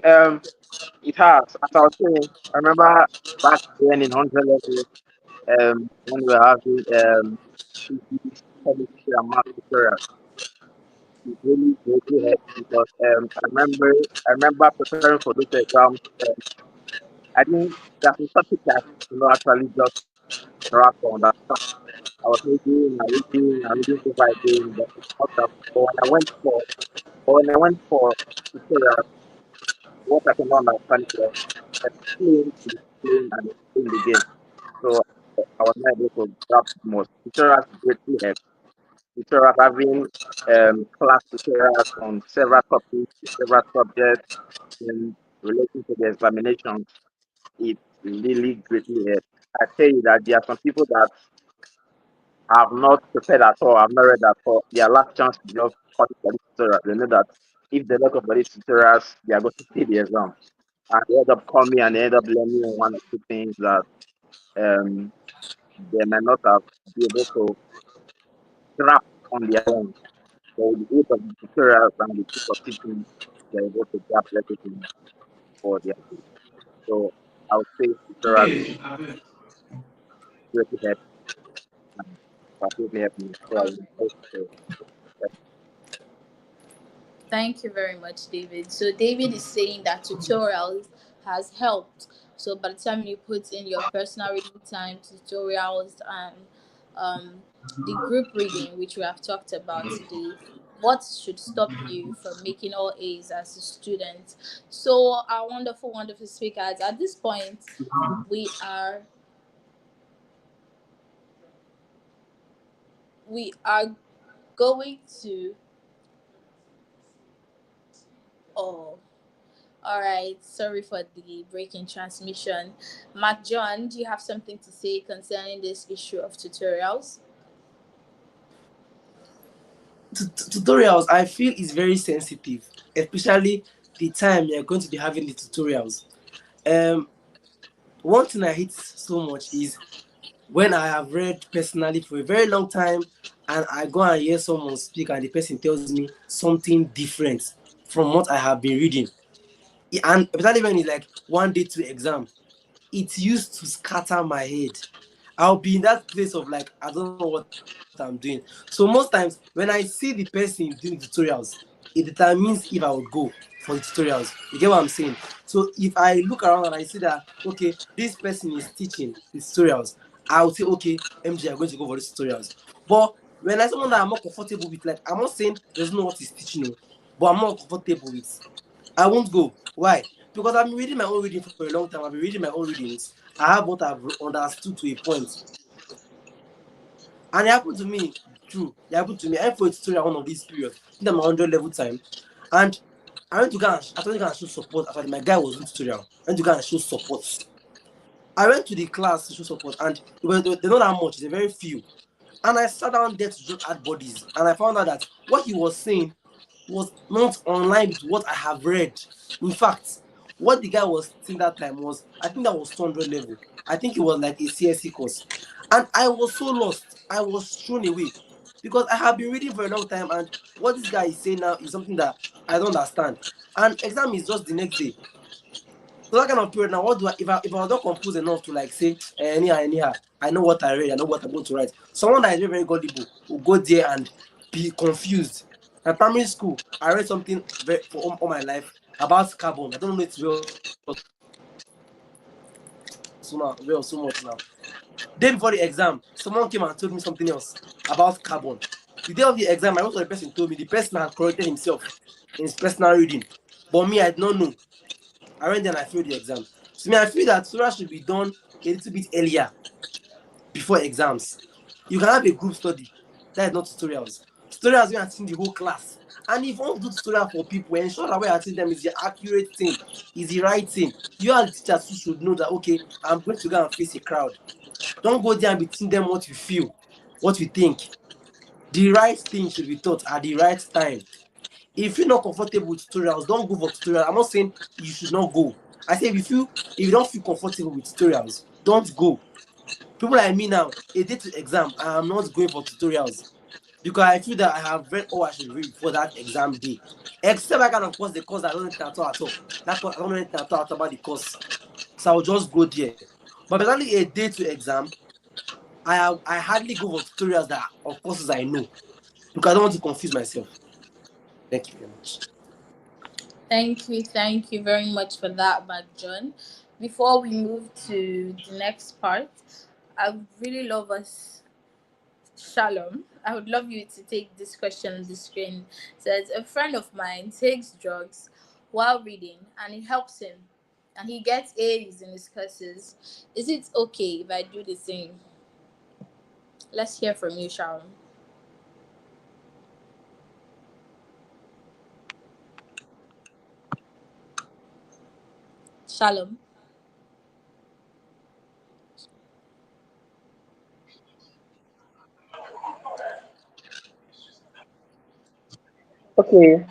it has. As I was saying, I remember back then in 100 levels, when we were having physics, chemistry, and math tutorials. It really helped because I remember preparing for those exams. I think that's a topic that actually just wrap on that. I was reading paper again, but it's not that. But when I went for tutorial, what I can understand was explain and explain and explain again. So I was not able to grasp most. Tutorials greatly help. Tutorials having class tutorials on several topics, several subjects in relation to the examinations. It really greatly helps. I tell you that there are some people that have not prepared at all, have not read at all. Their last chance to just cut it for this tutorial. They know that if they look up for these tutorials, they are going to fail the exam. And they end up coming and they end up learning one or two things that um, they may not have been able to grasp on their own. So with the aid of the tutorials and the piece of teaching, they're able to grasp everything for their team. So I would say tutorials greatly help and completely help me. So I would hope to Thank you very much, David. So David is saying that tutorials has helped. So by the time you put in your personal reading time, tutorials, and the group reading, which we have talked about today, what should stop you from making all A's as a student? So our wonderful, wonderful speakers. At this point, we are we are going to oh all right, sorry for the breaking transmission. Mark John, do you have something to say concerning this issue of tutorials? Tutorials, I feel, is very sensitive, especially the time you're going to be having the tutorials. Um, One thing I hate so much is when I have read personally for a very long time and I go and hear someone speak and the person tells me something different from what I have been reading. And especially when it's like 1 day to exam, it used to scatter my head. I'll be in that place of like, I don't know what I'm doing. So most times when I see the person doing tutorials, it determines if I would go for the tutorials. You get what I'm saying? So if I look around and I see that, okay, this person is teaching the tutorials, I would say, okay, MJ, I'm going to go for the tutorials. But when I someone that I'm not comfortable with, like, I'm not saying there's no what he's teaching you, but I'm not comfortable with, I won't go. Why? Because I've been reading my own reading for a long time. I've been reading my own readings. I have what I've understood to a point. And it happened to me, true. It happened to me. I went for a tutorial one of these periods. I think I'm 100 level time. And I went to go and I went to go and show support. After my guy was doing tutorial, I went to go and show support. I went to the class to show support, and they're not that much, they're very few. And I sat down there to just add bodies. And I found out that what he was saying was not online with what I have read. In fact, what the guy was saying that time was, I think that was 200 level. I think it was like a CSC course. And I was so lost. I was thrown away because I have been reading for a long time, and what this guy is saying now is something that I don't understand. And exam is just the next day. So that kind of period now, what do I if I was not composed enough to like say anyhow, I know what I read, I know what I'm going to write. Someone that is very, very gullible will go there and be confused. At primary school, I read something very, for all my life about carbon. I don't know if it's real so much now. Day before the exam, someone came and told me something else about carbon. The day of the exam, I went to the person told me the person had corrected himself in his personal reading. But me, I did not know. I went there and I failed the exam. So me, I feel that tutorial should be done a little bit earlier before exams. You can have a group study. That is not tutorials. Tutorials when you're teaching the whole class. And if you want to do tutorial for people, ensure that what you're teaching them is the accurate thing, is the right thing. You as teachers who should know that, okay, I'm going to go and face a crowd. Don't go there and be teaching them what you feel, what you think. The right thing should be taught at the right time. If you're not comfortable with tutorials, don't go for tutorials. I'm not saying you should not go. I say if you don't feel comfortable with tutorials, don't go. People like me now, a day to exam, I am not going for tutorials because I feel that I have read all I should read before that exam day. Except I can of course the course I don't know anything at all. That course I don't know anything at all about the course. So I'll just go there. But basically a day to exam, I hardly go for tutorials that of courses I know because I don't want to confuse myself. Thank you very much. Thank you very much for that, Mark John. before we move to the next part, I would really love us, Shalom. I would love you to take this question on the screen. It says a friend of mine takes drugs while reading and it helps him and he gets A's in his courses. Is it okay if I do the same? Let's hear from you, Shalom. Shalom. Okay,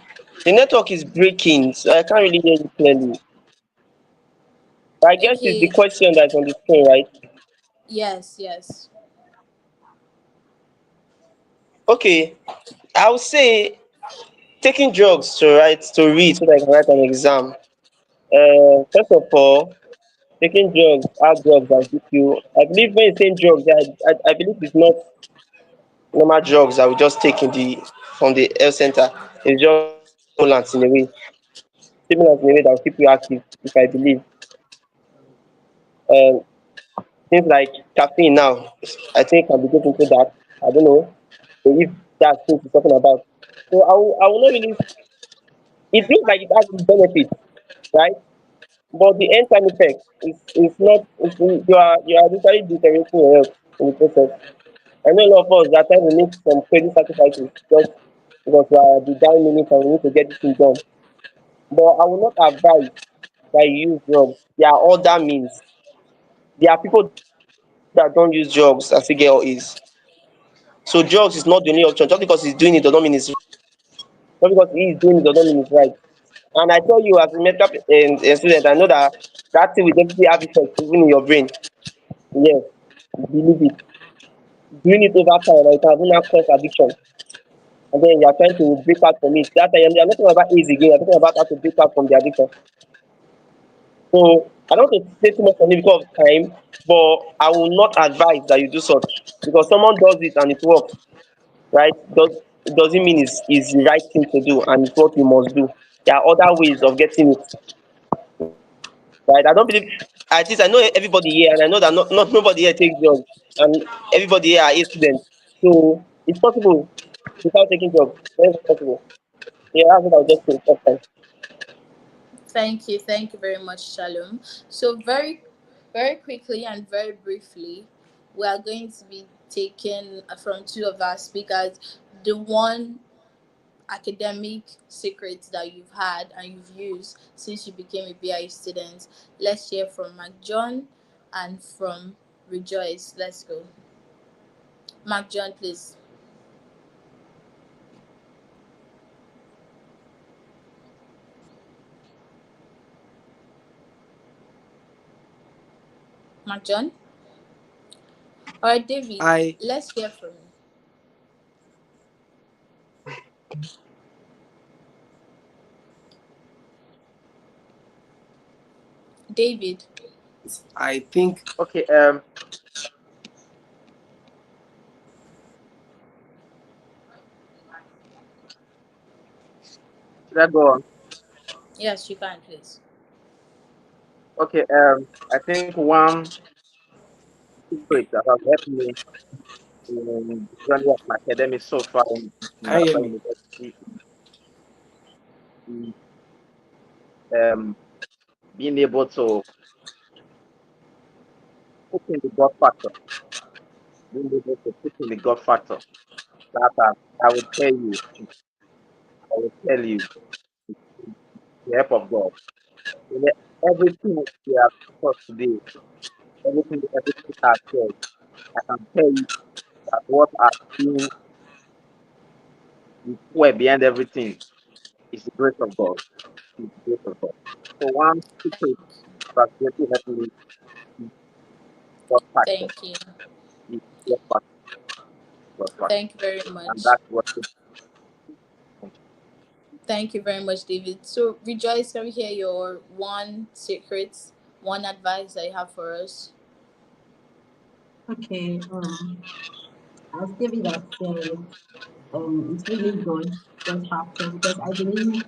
the network is breaking, so I can't really hear you clearly. But I guess it's the Okay. question that's on the screen, right? Yes, yes. Okay, I would say taking drugs to write, to read so that I can write an exam. First of all, taking drugs are drugs that give you. I believe when you say drugs, I believe it's not normal drugs that we just take in the from the health center. It's just stimulants in a way, stimulants in a way that will keep you active. If I believe, um, things like caffeine now, I think can be get into that. I don't know if that's what we're talking about. So I will not really. It looks like it has its benefits, right? But the end time effect is not. You are literally deteriorating your health in the process. I know a lot of us that time we make some crazy sacrifices just because we are the dying minute and we need to get this thing done. But I will not advise that you use drugs. There are other means. There are people that don't use drugs and still get all A's. So drugs is not the only option. Just because he's doing it does not mean it's right. Just because he is doing it does not mean it's right. And I tell you, as a medical student, I know that that thing will definitely have effect even in your brain. Yes, believe it. Doing it over time, and it can even cause addiction. And then you are trying to break out from it. That time you're not talking about ease again. You're talking about how to break out from the addiction. So I don't want to say too much on it because of time, but I will not advise that you do such because someone does it and it works, right? It doesn't mean it's the right thing to do and it's what you must do. There are other ways of getting it, right? I don't believe at least I know everybody here and I know that not nobody here takes drugs and everybody here are A students. So it's possible without taking drugs. Very possible. Yeah, that's what I'll just say first time. Thank you very much, Shalom. So very quickly and very briefly, we are going to be taking from two of our speakers the one academic secret that you've had and you've used since you became a BI student. Let's hear from Mark John and from Rejoice. Let's go. Mark John, please. Mark John. All right, David. I Let's hear from you. David. I think Okay, should I go on? Yes, you can, please. Okay, I think one secret that has helped me in the journey of my academics so far in can you hear National me? University is um, being able to put in the God factor, being able to put in the God factor. That I will tell you, I will tell you, the help of God. In everything we have taught today, everything I said, I can tell you that what I've seen is way behind everything is the grace of God. Is the grace of God. So one secret that really helped me is God factor. Thank you. Is God factor, God factor. Thank you very And much. that's what Thank you very much, David. So, Rejoice, can we hear your one secret, one advice that you have for us? Okay, as David has said, it's really good, God factor, because I believe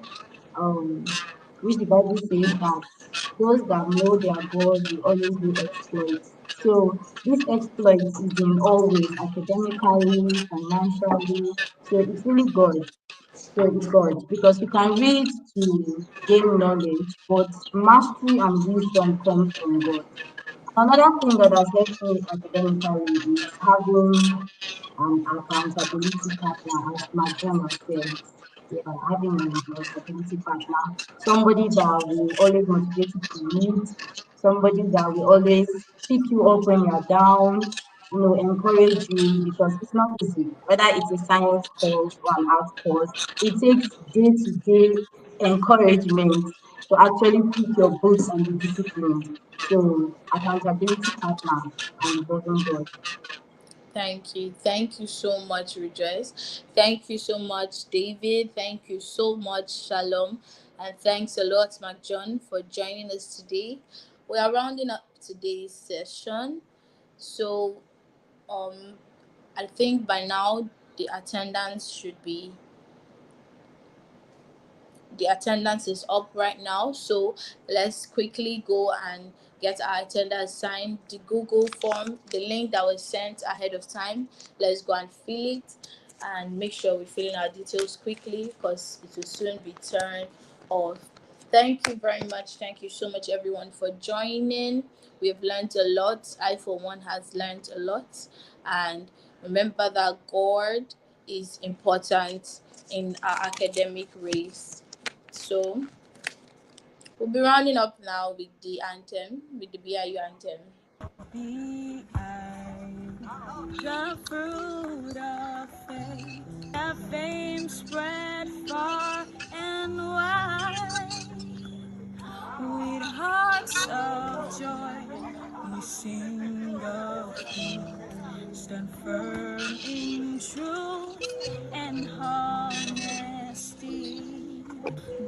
um which the Bible says that those that know their God will always do exploits. So this exploit is in all ways, academically, financially. So it's really God. So it's God, because we can read to gain knowledge, but mastery and wisdom comes from God. Another thing that has helped me academically is having an accountability partner, as John has said. Yeah, having an accountability partner, somebody that will always motivate you to read, somebody that will always pick you up when you're down, encourage you, because it's not easy. Whether it's a science course or an art course, it takes day-to-day encouragement to actually pick your books and be disciplined. So accountability partner and loving God. Thank you. Thank you so much, Rejoice. Thank you so much, David. Thank you so much, Shalom. And thanks a lot, Mark John, for joining us today. We are rounding up today's session. So um I think by now the attendance should be the attendance is up right now, so let's quickly go and get our attendance signed. The Google form, the link that was sent ahead of time, let's go and fill it and make sure we fill in our details quickly because it will soon be turned off. Thank you very much. Thank you so much, everyone, for joining. We've learned a lot. I for one has learned a lot. And remember that God is important in our academic race. So we'll be rounding up now with the anthem, with the BIU anthem. Be I the fruit of faith, that fame spread far and wide. With hearts of joy, we sing of peace, stand firm in truth and honesty.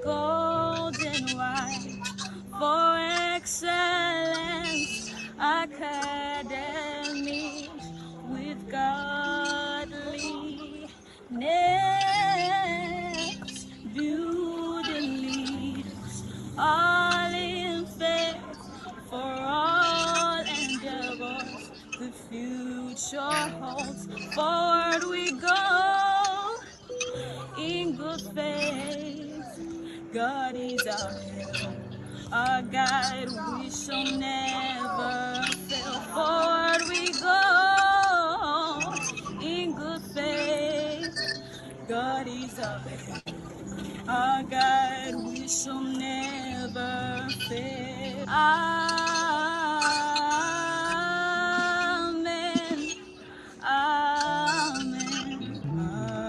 Gold and white for excellence, academies with godliness, building leaders, all in faith for all endeavors. The future holds, forward we go in good faith. God is our help, our guide, we shall never fail. Forward we go in good faith. God is our help, our guide, we shall never fail. Amen. Amen. Amen.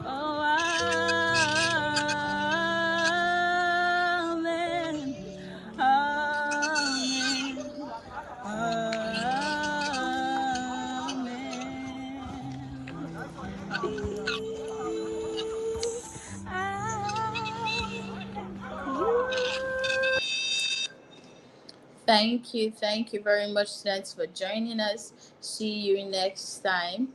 Oh, amen. Amen. Amen. Be I. Thank you very much, students, for joining us. See you next time.